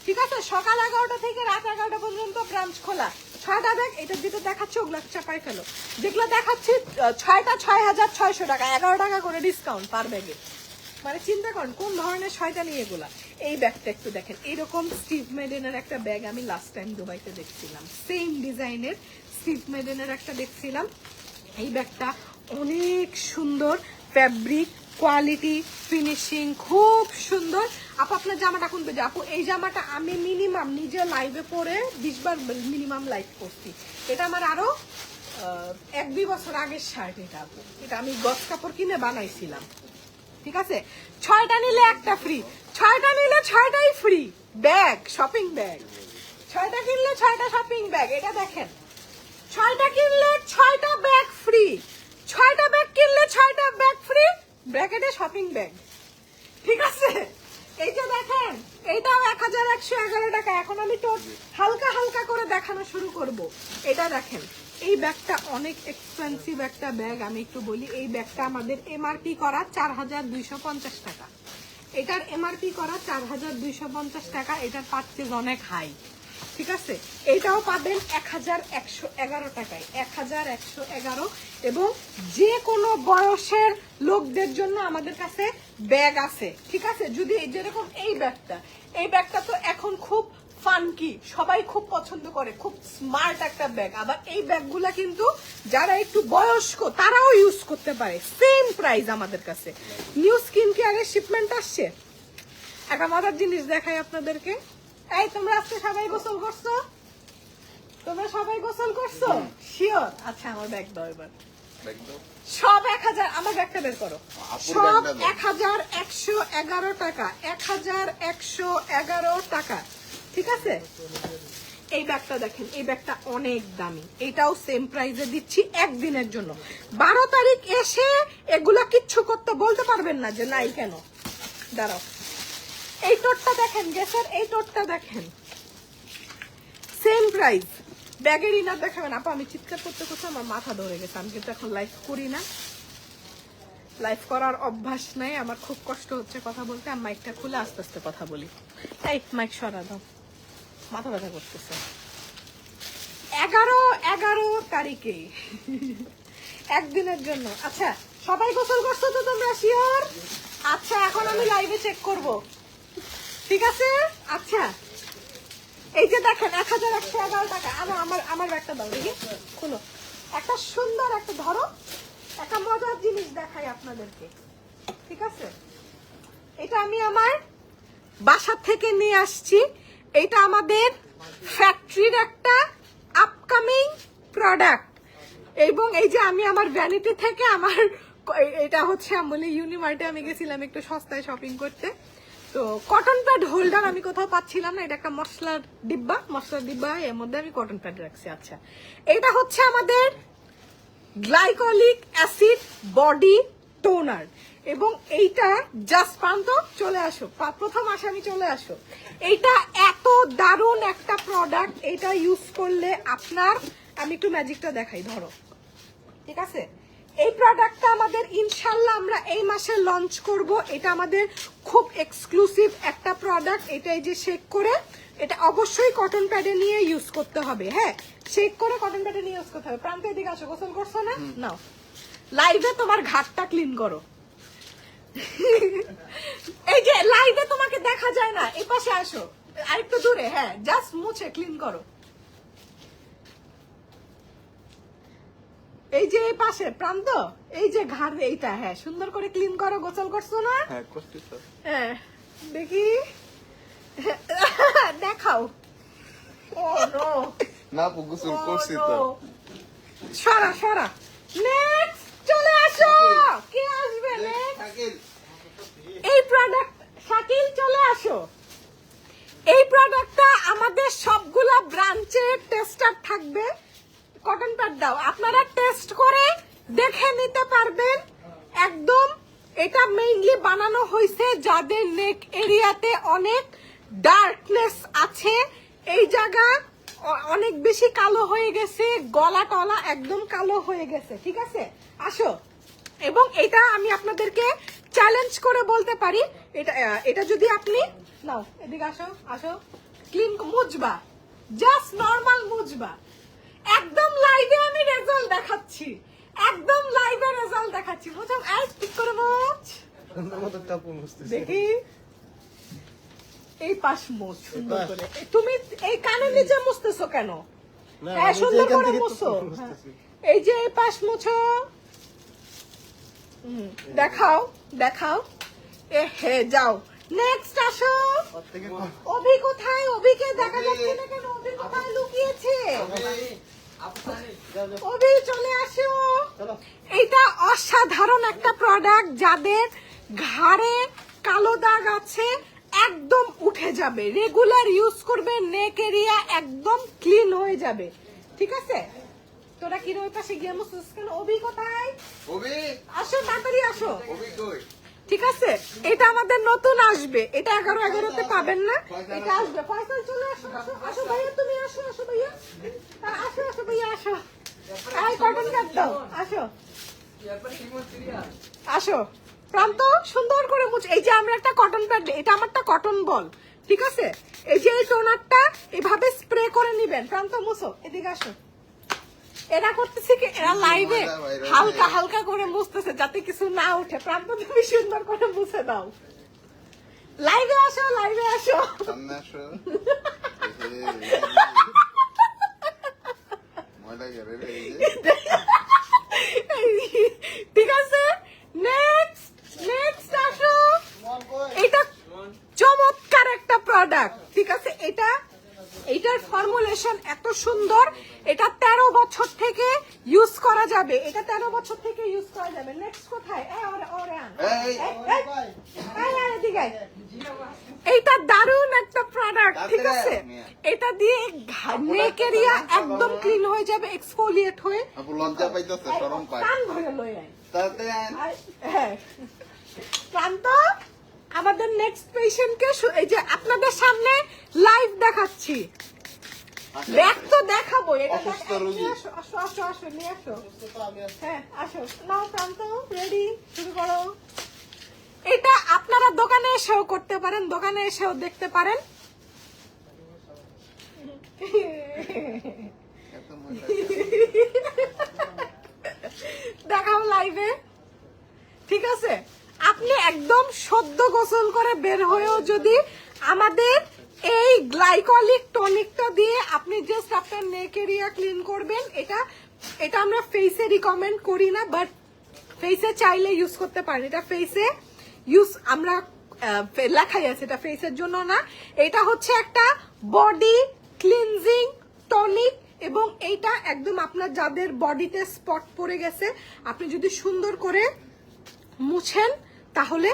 ঠিক আছে? সকাল 11টা থেকে রাত 11টা পর্যন্ত ব্রাঞ্চ খোলা। 6টা ব্যাগ, এটা যেটা দেখাচ্ছে ওগুলো চাপাই ফেলো, যেগুলো দেখাচ্ছি 6টা 6600 টাকা, 11 টাকা করে ডিসকাউন্ট পার ব্যাগে। মানে চিন্তা করেন কোন ধরনের শয়তানি এগুলা। এই ব্যাগটা একটু দেখেন, এইরকম স্টিভ মেডেনের একটা ব্যাগ আমি লাস্ট টাইম দুবাইতে দেখছিলাম, সেম ডিজাইনের স্টিভ মেডেনের একটা দেখছিলাম। এই ব্যাগটা অনেক সুন্দর, ফ্যাব্রিক কোয়ালিটি ফিনিশিং খুব সুন্দর। আপু আপনার জামাটা কোনবে? আপু এই জামাটা আমি মিনিমাম নিজে লাইভে পরে 20 বার মিনিমাম লাইভ করছি। এটা আমার আরো 1-2 বছর আগের শার্ট। এটা আপু, এটা আমি গস কাপড় কিনে বানাইছিলাম, ঠিক আছে? 6টা নিলে একটা ফ্রি, 6টা নিলে 6টাই ফ্রি ব্যাগ, শপিং ব্যাগ। 6টা কিনলে 6টা শপিং ব্যাগ। এটা দেখেন, 6টা কিনলে 6টা ব্যাগ ফ্রি, 6টা ব্যাগ কিনলে 6টা ব্যাগ ফ্রি, ব্র্যাকেটে শপিং ব্যাগ, ঠিক আছে? এই যে দেখেন, এইটাও 1111 টাকা। এখন আমি তো হালকা হালকা করে দেখানো শুরু করব। এটা দেখেন, এই ব্যাগটা অনেক এক্সপেন্সিভ একটা ব্যাগ। আমি একটু বলি, এই ব্যাগটা আমাদের এমআরপি করা 4250 টাকা। এটার এমআরপি করা 4250 টাকা। এটার পারচেজ অনেক হাই, ঠিক আছে? এটাও পাবেন 1111 টাকায়, 1111। এবং যে কোনো বয়সের লোকদের জন্য আমাদের কাছে ব্যাগ আছে, ঠিক আছে? যদি যেরকম এই ব্যাগটা তো এখন খুব ফানকি, সবাই খুব পছন্দ করে, খুব স্মার্ট একটা ব্যাগ। আবার এই ব্যাগগুলা কিন্তু যারা একটু বয়স্ক তারাও ইউজ করতে পারে, সেম প্রাইস আমাদের কাছে। নিউ স্কিন কেয়ারের শিপমেন্ট আসছে। একটা মজার জিনিস দেখাই আপনাদেরকে। এই তোমরা আজকে সবাই গোসল করছো? তোমরা সবাই গোসল করছো শিওর? আচ্ছা, আমার ব্যাগ দাও এবার। সব 1000, আমার ব্যাগটা বের করো। সব 1111 টাকা, 1111 টাকা, ঠিক আছে? এই ব্যাগটা দেখেন, এই ব্যাগটা অনেক দামি। এটাও সেম প্রাইসে দিচ্ছি একদিনের জন্য। 12 তারিখ এসে এগুলা কিচ্ছু করতে বলতে পারবেন না যে নাই কেন। দাঁড়াও, এই টোটটা দেখেন, গ্যাসের এই টোটটা দেখেন, সেম প্রাইস। ব্যাগের ইনার দেখাবেন আপা? আমি চিৎকার করতে করতে আমার মাথা ধরে গেছে, আমি কিন্তু এখন লাইভ করি না। লাইভ করার অভ্যাস নাই, আমার খুব কষ্ট হচ্ছে কথা বলতে। আমি মাইকটা খুলে আস্তে আস্তে কথা বলি। এই মাইক সরা দাও, মাথা ব্যথা করতেছে। 11 তারিখে একদিনের জন্য। আচ্ছা সবাই গোসল করছো তো তোমরা শিওর? আচ্ছা এখন আমি লাইভে চেক করব, ঠিক আছে? আচ্ছা এই যে দেখেন 1111 টাকা। আমার ব্যাগটা দাও দেখি, খুলো। একটা সুন্দর একটা ধরো, একটা মজার জিনিস দেখাই আপনাদেরকে, ঠিক আছে? এটা আমি আমার বাসা থেকে নিয়ে আসছি। এটা আমাদের ফ্যাক্টরির একটা আপকামিং প্রোডাক্ট। এবং এই যে আমি আমার ভ্যানিটি থেকে আমার এটা হচ্ছে আমি বলি ইউনিমার্টে আমি গেছিলাম একটু সস্তায় শপিং করতে, তো কটন প্যাড হোল্ডার আমি কোথাও পাচ্ছিলাম না। এটা একটা মশলার ডিব্বা, এর মধ্যে আমি কটন প্যাড রাখছি। আচ্ছা এটা হচ্ছে আমাদের গ্লাইকোলিক অ্যাসিড বডি টোনার, এবং এইটা জাস্ট প্রান্ত চলে আসো, প্রথম আসামি চলে আসো। এইটা এত দারুণ একটা প্রোডাক্ট, এটা ইউজ করলে আপনার, আমি একটু ম্যাজিকটা দেখাই, ধরো, ঠিক আছে? এই প্রোডাক্টটা আমাদের ইনশাল্লাহ আমরা এই মাসে লঞ্চ করব। এটা আমাদের খুব এক্সক্লুসিভ একটা প্রোডাক্ট। এটা এই যে শেক করে, এটা অবশ্যই কটন প্যাডে নিয়ে ইউজ করতে হবে। হ্যাঁ, শেক করে কটন প্যাডে নিয়ে ইউজ করতে হবে। প্রান্তের দিকে আসো, গোসল করছো না? নাও লাইভে তোমার ঘাটটা ক্লিন করো। এই যে লাইভে তোমাকে দেখা যায় না, এই পাশে আসো, আরেকটু দূরে। হ্যাঁ, জাস্ট মুছে ক্লিন করো। এই যে এই পাশে প্রান্ত, এই যে ঘাড়, এইটা হ্যাঁ সুন্দর করে ক্লিন করো। গোসল করছো না? হ্যাঁ করছি তো। হ্যাঁ দেখি, দেখাও। ও নো, না গোসল করছি তো। সরা নেক্সট চলে আসো। কে আসবে নেক্সট? এই প্রোডাক্ট শাকিল চলে আসো। এই প্রোডাক্টটা আমাদের সবগুলা ব্রাঞ্চে টেস্টার থাকবে। কটন প্যাড দাও, আপনারা টেস্ট করে দেখে নিতে পারবেন একদম। এটা মেইনলি বানানো হয়েছে যাদের নেক এরিয়াতে অনেক ডার্কনেস আছে, এই জায়গা অনেক বেশি কালো হয়ে গেছে, গলা টলা একদম কালো হয়ে গেছে, ঠিক আছে? আসো। এবং এটা আমি আপনাদেরকে চ্যালেঞ্জ করে বলতে পারি, এটা যদি আপনি নাও, এদিকে আসো, ক্লিন মুছবা, জাস্ট নরমাল মুছবা। একদম লাইভে আমি রেজাল্ট দেখাচ্ছি, একদম লাইভে রেজাল্ট দেখাচ্ছি। বুঝো, এই ঠিক করে মুছ, দেখি এই পাশ মুছ সুন্দর করে। তুমি এই কানের নিচে মুছতেছো কেন? হ্যাঁ সুন্দর করে মুছো। এই যে এই পাশ মুছো, দেখাও। হে যাও, নেক্সট আসো। অভি কোথায়? অভিকে দেখা যাচ্ছে না কেন? অভি কোথায় লুকিয়েছে? অভি চলে আসো। এটা অসাধারণ একটা প্রোডাক্ট, যাদের ঘাড়ে কালো দাগ আছে একদম উঠে যাবে। রেগুলার ইউজ করবে, নেক এরিয়া একদম ক্লিন হয়ে যাবে, ঠিক আছে? তোরা কি ওই পাশে গিয়ে মুছছিস কেন? অভি কোথায়? ওবি আসো, তাড়াতাড়ি আসো। ওবি কই? ঠিক আছে, এটা আমাদের নতুন আসবে, এটা 11-11-তে পাবেন না, এটা আসবে। ফয়সাল চলে আসো, আসো ভাইয়া, তুমি আসো ভাইয়া, আসো ভাইয়া, আসো। এই কটন প্যাড দাও, আসো। প্রান্ত সুন্দর করে মুছ। এই যে আমরা একটা কটন প্যাড, এটা আমারটা কটন বল, ঠিক আছে? এই যে এই টোনারটা এভাবে স্প্রে করে নিবেন। প্রান্ত মুছো, এদিকে আসো। এরা করতেছে কি, এরা লাইভে হালকা হালকা করে মুছতেছে যাতে কিছু না উঠে। প্রান্ত তুমি সুন্দর করে মুছে দাও। লাইভে আসো। সামনে আসো। ময়লা গেলে রে এই যে। ঠিক আছে, নেক্সট আসো। এটা চমৎকার একটা প্রোডাক্ট, ঠিক আছে? এটার ফর্মুলেশন এত সুন্দর, এটা 13 বছর থেকে ইউজ করা যাবে। নেক্সট কোথায়? এইটা দারুণ একটা প্রোডাক্ট, ঠিক আছে? এটা দিয়ে নেক এরিয়া একদম ক্লিন হয়ে যাবে, এক্সফোলিয়েট হয়ে। আপু লজ্জা পাইতেছে, শরম পায়। কান ধরে লই আয়। তাতে হ্যাঁ, প্রান্ত আমাদের নেক্সট পেশেন্টকে এই যে আপনাদের সামনে লাইভ দেখাচ্ছি। ব্যাগ তো দেখাবো, এটা অসুস্থ দেখ- রোগী। নিয়ে আসো, আসো আসো আসো নিয়ে আসো। হ্যাঁ আসো, নাও প্রান্ত, রেডি, শুরু করো। এটা আপনারা দোকানে এসেও করতে পারেন, দোকানে এসেও দেখতে পারেন। এত মজা। দেখাও লাইভে, ঠিক আছে? আপনি একদম সদ্য গোসল করে বের হয়েও যদি আমাদের এই গ্লাইকলিক টনিকটা দিয়ে আপনি জাস্ট আপনার নেক এরিয়া ক্লিন করবেন, এটা এটা আমরা ফেসে রিকমেন্ড করি না, বাট ফেসে চাইলে ইউজ করতে পারেন। এটা ফেসে ইউজ আমরা লেখাই আছে, এটা ফেসের জন্য না, এটা হচ্ছে একটা বডি ক্লিনজিং টনিক। এবং এইটা একদম আপনার যাদের বডিতে স্পট পড়ে গেছে, আপনি যদি সুন্দর করে মুছেন তাহলে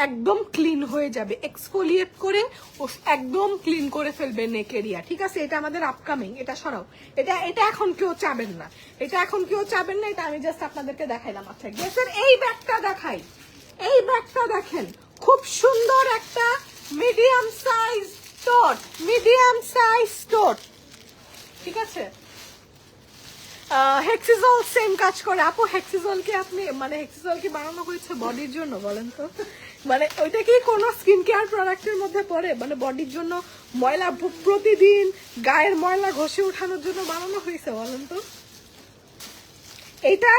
একদম ক্লিন হয়ে যাবে, এক্সফোলিয়েট করে ও একদম ক্লিন করে ফেলবে নেক এরিয়া, ঠিক আছে? এটা আমাদের আপকামিং, এটা সরাও, এটা এটা এখন কেউ চাবেন না, এটা এখন কেউ চাবেন না, এটা আমি জাস্ট আপনাদেরকে দেখাইলাম। আচ্ছা গেসের এই ব্যাগটা দেখাই, এই ব্যাগটা দেখেন, খুব সুন্দর একটা মিডিয়াম সাইজ টোট, মিডিয়াম সাইজ টোট, ঠিক আছে? হেক্সিজল সেম কাজ করে। আপু হেক্সিজল কি আপনি মানে হেক্সিজল কি বানানো হয়েছে বডির জন্য বলেন তো? মানে ওইটা কি কোনো স্কিন কেয়ার প্রোডাক্টের মধ্যে পড়ে? মানে বডির জন্য ময়লা প্রতিদিন গায়ের ময়লা ঘষে ওঠানোর জন্য বানানো হয়েছে বলেন তো? এটা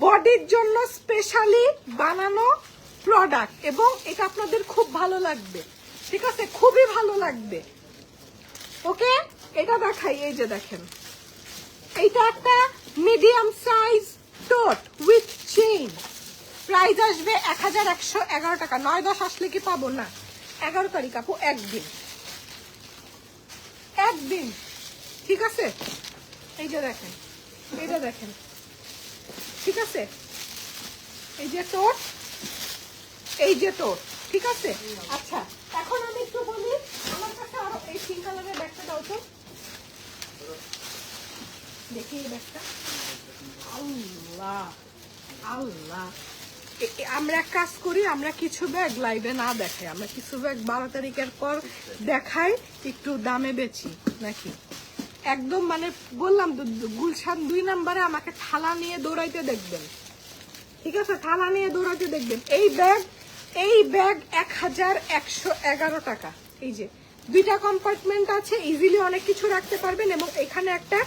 বডির জন্য স্পেশালি বানানো প্রোডাক্ট এবং এটা আপনাদের খুব ভালো লাগবে, ঠিক আছে? খুবই ভালো লাগবে। ওকে, এটা দেখাই, এই যে দেখেন, এইটা একটা medium size tote with chain, price আসবে 1111 টাকা। 9-10 আসলে কি পাবো না? 11 তারিখ আপু, একদিন, একদিন, ঠিক আছে? এই যে দেখেন, এইটা দেখেন, ঠিক আছে? এই যে টোট, এই যে টোট, ঠিক আছে? আচ্ছা এখন আমি একটু বলি, আমার কাছে আরো এই পিঙ্ক কালারের ব্যাগটা দাও তো, দেখি এই ব্যাগটা। আল্লাহ আল্লাহ, আমরা এক কাজ করি, আমরা কিছু ব্যাগ লাইভে না দেখাই, আমরা কিছু ব্যাগ 12 তারিখের পর দেখাই, একটু দামে বেচি নাকি। একদম মানে বললাম তো, গুলশান 2 নম্বরে আমাকে থালা নিয়ে দৌড়াইতে দেখবেন, ঠিক আছে? থালা নিয়ে দৌড়াইতে দেখবেন। এই ব্যাগ 1111 টাকা। এই যে 2টা কম্পার্টমেন্ট আছে, ইজিলি অনেক কিছু রাখতে পারবেন এবং এখানে একটা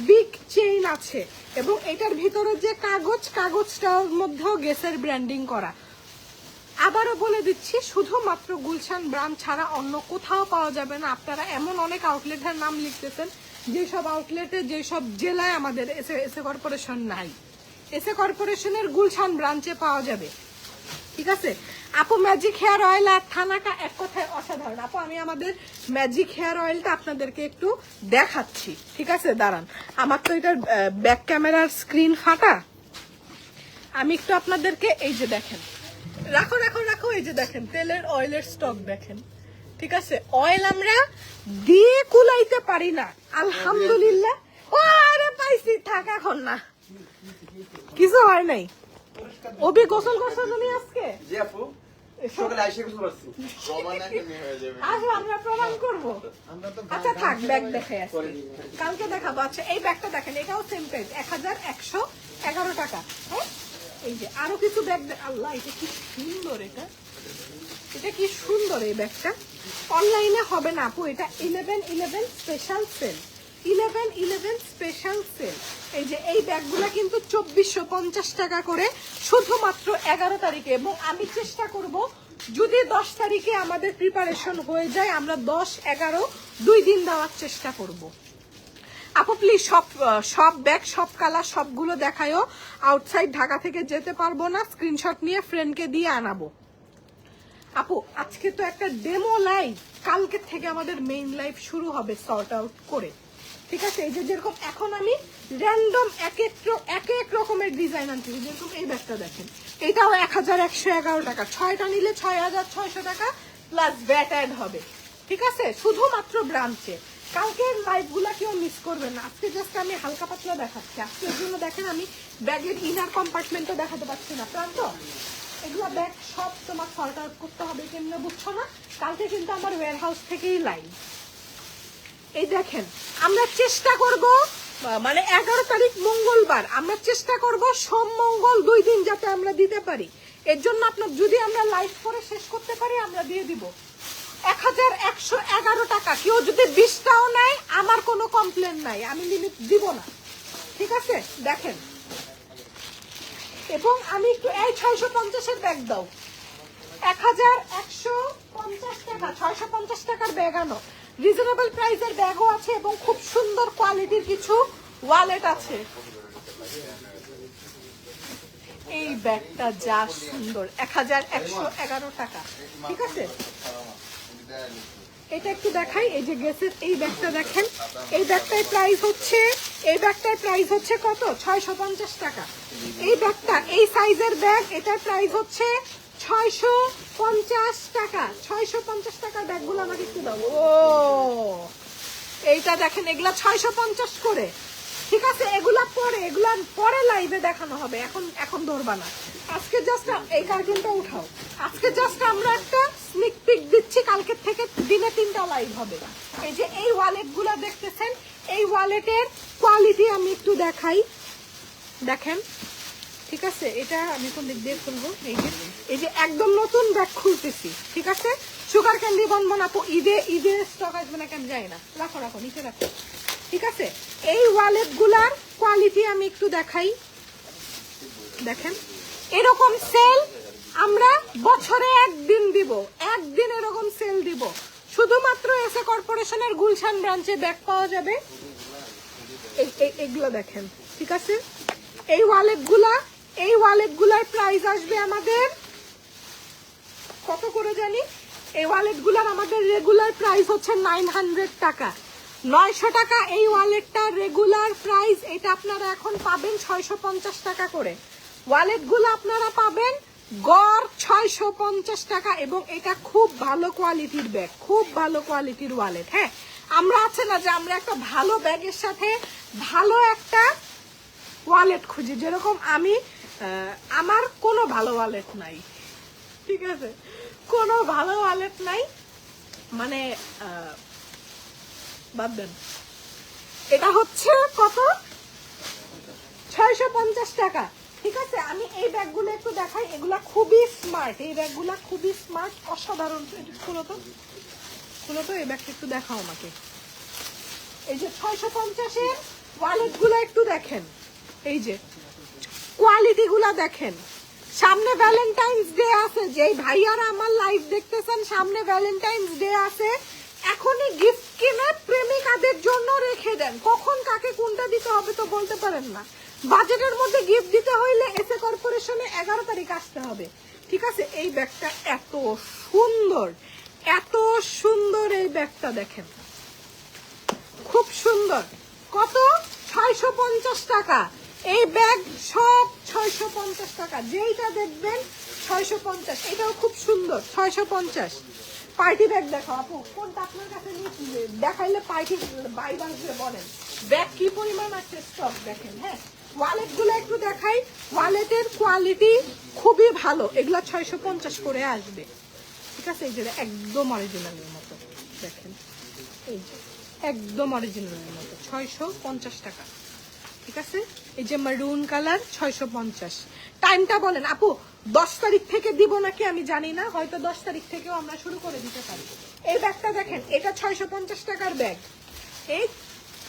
বিগ চেইন আছে এবং এটার ভিতরে যে কাগজটার মধ্যেও গেসের ব্র্যান্ডিং করা। আবারও বলে দিচ্ছি, শুধুমাত্র গুলশান ব্রাঞ্চ ছাড়া অন্য কোথাও পাওয়া যাবে না। আপনারা এমন অনেক আউটলেটের নাম লিখতেছেন, যেসব আউটলেটে যেসব জেলায় আমাদের এসএ কর্পোরেশন নাই, এসএ কর্পোরেশনের গুলশান ব্রাঞ্চে পাওয়া যাবে, ঠিক আছে? আপু ম্যাজিক হেয়ার অয়েল আর থানাকা এক কথায় অসাধারণ। আপু আমি আমাদের ম্যাজিক হেয়ার অয়েলটা আপনাদেরকে একটু দেখাচ্ছি, ঠিক আছে? দাঁড়ান, আমার তো এটার ব্যাক ক্যামেরার স্ক্রিন ফাটা, আমি একটু আপনাদেরকে, এই যে দেখেন, রাখো রাখো রাখো, এই যে দেখেন তেলের অয়েলের স্টক দেখেন, ঠিক আছে? অয়েল আমরা দিয়ে কুলাইতে পারি না, আলহামদুলিল্লাহ। ও আরে পাইছি, থাক এখন না, কিছু হয় নাই। ওবি গোসল করছো তুমি আজকে? জি আপু, সকালে আইসা গোসল করছি। প্রমাণ এখনই হয়ে যাবে। আসো আমরা প্রমাণ করবো। আচ্ছা থাক, ব্যাগ দেখে আসছি, কালকে দেখাবো। আচ্ছা এই ব্যাগটা দেখেন, এটাও সেম প্রাইস 1111 টাকা। হ্যাঁ এই যে আরো কিছু ব্যাগ, আল্লাহ এটা কি সুন্দর, এটা কি সুন্দর এই ব্যাগটা। অনলাইনে হবে না আপু, এটা 11/11 স্পেশাল সেল, 11/11 স্পেশাল সেল। এই যে এই ব্যাগগুলা কিন্তু 2450 টাকা করে শুধুমাত্র 11 তারিখে, এবং আমি চেষ্টা করব যদি 10 তারিখে আমাদের প্রিপারেশন হয়ে যায়, আমরা 10-11 2 দিন দেওয়ার চেষ্টা করব। আপু প্লিজ সব ব্যাগ, সব কালার, সবগুলো দেখায়ও। আউটসাইড ঢাকা থেকে যেতে পারবো না, স্ক্রিনশট নিয়ে ফ্রেন্ডকে দিয়ে আনাবো। আপু আজকে তো একটা ডেমো লাইভ, কালকে থেকে আমাদের মেইন লাইভ শুরু হবে সর্ট আউট করে, ঠিক আছে? এই যে যেরকম এখন আমি র্যান্ডম এক এক রকমের ডিজাইন আনছি, যেরকম এই ব্যাগটা দেখেন, এটাও 1111 টাকা, 6টা নিলে 6600 টাকা প্লাস ভ্যাট অ্যাড হবে, ঠিক আছে? শুধুমাত্র ব্রাঞ্চে। কালকের লাইভগুলা কেউ মিস করবেন না, আজকে জাস্ট আমি হালকা পাতলা দেখাচ্ছি। আজকের জন্য দেখেন আমি ব্যাগের ইনার কম্পার্টমেন্টও দেখাতে পারছি না। প্রান্ত এগুলো ব্যাগ সব তোমার সর্ট আউট করতে হবে, কেমনে বুঝছো না? কালকে কিন্তু আমার ওয়্যার হাউস থেকেই লাইভ। এই দেখেন, আমরা চেষ্টা করব মানে 11 তারিখ মঙ্গলবার, আমরা চেষ্টা করব সোম মঙ্গল 2 দিন যাতে আমরা দিতে পারি। এর জন্য আপনার যদি আমরা লাইভ করে শেষ করতে পারি আমরা দিয়ে দিব 1111 টাকা। কেউ যদি 20টাও নেয় আমার কোনো কমপ্লেন নাই, আমি লিমিট দিব না, ঠিক আছে? দেখেন, এবং আমি একটু এই 650 এর ব্যাগ দাও, 1150 টাকা, 650 টাকার ব্যাগ আনো। রিজনেবল প্রাইসের ব্যাগও আছে এবং খুব সুন্দর কোয়ালিটির কিছু ওয়ালেট আছে। এই ব্যাগটা যা সুন্দর, 1111 টাকা, ঠিক আছে? এটা একটু দেখাই, এই যে গেসের এই ব্যাগটা দেখেন, এই ব্যাগটার প্রাইস হচ্ছে কত? 650 টাকা। এই ব্যাগটা, এই সাইজের ব্যাগ, এটার প্রাইস হচ্ছে 650 টাকা। 650 টাকার ব্যাগগুলো আমাকে একটু দাও। ও এইটা দেখেন, এগুলা 650 করে, ঠিক আছে? এগুলা পরে লাইভে দেখানো হবে, এখন ধরবা না। আজকে জাস্ট এই কার্টুনটা উঠাও, আজকে জাস্ট আমরা একটা স্নিক পিক দিচ্ছি, কালকে থেকে দিনে 3টা লাইভ হবে। এই যে এই ওয়ালেট গুলা দেখতেছেন, এই ওয়ালেটের কোয়ালিটি আমি একটু দেখাই, দেখেন, ঠিক আছে? এটা আমি কোন দিক দিয়ে খুলবো? এই যে একদম নতুন ব্যাগ খুলতেছি, ঠিক আছে? সুগার ক্যান্ডি বনবন আপু, ঈদে স্টক আসবে না কেন যায় না, রাখো নিচে রাখো, ঠিক আছে? এই ওয়ালেট গুলার কোয়ালিটি আমি একটু দেখাই, দেখেন, এরকম সেল আমরা বছরে একদিন দিব, একদিন এরকম সেল দিব। শুধুমাত্র এসএ কর্পোরেশনের গুলশান ব্রাঞ্চে ব্যাগ পাওয়া যাবে। এগুলো দেখেন, ঠিক আছে? এই ওয়ালেটগুলার প্রাইস আসবে আমাদের কত করে জানি? এই ওয়ালেটগুলার আমাদের রেগুলার প্রাইস হচ্ছে 900 টাকা, 900 টাকা এই ওয়ালেটটার রেগুলার প্রাইস। এটা আপনারা এখন পাবেন 650 টাকা করে। ওয়ালেটগুলো আপনারা পাবেন গড় 650 টাকা, এবং এটা খুব ভালো কোয়ালিটির ব্যাগ, খুব ভালো কোয়ালিটির ওয়ালেট। হ্যাঁ, আমরা আছে না যে আমরা একটা ভালো ব্যাগের সাথে ভালো একটা ওয়ালেট খুঁজি, যেরকম আমি আমার কোনো ভালো ওয়ালেট নাই, ঠিক আছে? কোনো ভালো ওয়ালেট নাই, মানে বাদ দেন। এটা হচ্ছে কত? 650 টাকা, ঠিক আছে? আমি এই ব্যাগগুলো একটু দেখাই, এগুলা খুবই স্মার্ট, এই ব্যাগগুলা খুবই স্মার্ট, অসাধারণ। খুলো তো, এই ব্যাগটা একটু দেখাও আমাকে। এই যে 650-এর ওয়ালেটগুলো একটু দেখেন, এই যে কোয়ালিটিগুলা দেখেন। সামনে ভ্যালেন্টাইন্স ডে আছে, যেই ভাইয়ারা আমার লাইভ দেখতেছেন, সামনে ভ্যালেন্টাইন্স ডে আছে, এখনই গিফট কিনে প্রেমিকাদের জন্য রেখে দেন। কখন কাকে কোনটা দিতে হবে তো বলতে পারেন না। বাজেটের মধ্যে গিফট দিতে হইলে এসএ কর্পোরেশনে 11 তারিখ আসতে হবে, ঠিক আছে? এই ব্যাগটা এত সুন্দর, এই ব্যাগটা দেখেন, খুব সুন্দর। কত? 650 টাকা। এই ব্যাগ সব 650 টাকা, যেইটা দেখবেন 650। এটাও খুব সুন্দর, 650। পার্টি ব্যাগ দেখাও আপু, কোনটা আপনার কাছে দেখাইলে পার্টি বাইরে আসবে বলেন। ব্যাগ কি পরিমাণ আছে স্টক দেখেন। হ্যাঁ, ওয়ালেট গুলো একটু দেখাই, ওয়ালেটের কোয়ালিটি খুবই ভালো, এগুলা 650 করে আসবে, ঠিক আছে? এই যে একদম অরিজিনালের মতো দেখেন, এই যে একদম অরিজিনালের মতো 650 টাকা, ঠিক আছে? এই যে মারুন কালার 650। টাইমটা বলেন আপু, 10 তারিখ থেকে দিব নাকি আমি জানি না, হয়তো 10 তারিখ থেকেও আমরা শুরু করে দিতে পারি। এই ব্যাগটা দেখেন, এটা 650 টাকার ব্যাগ,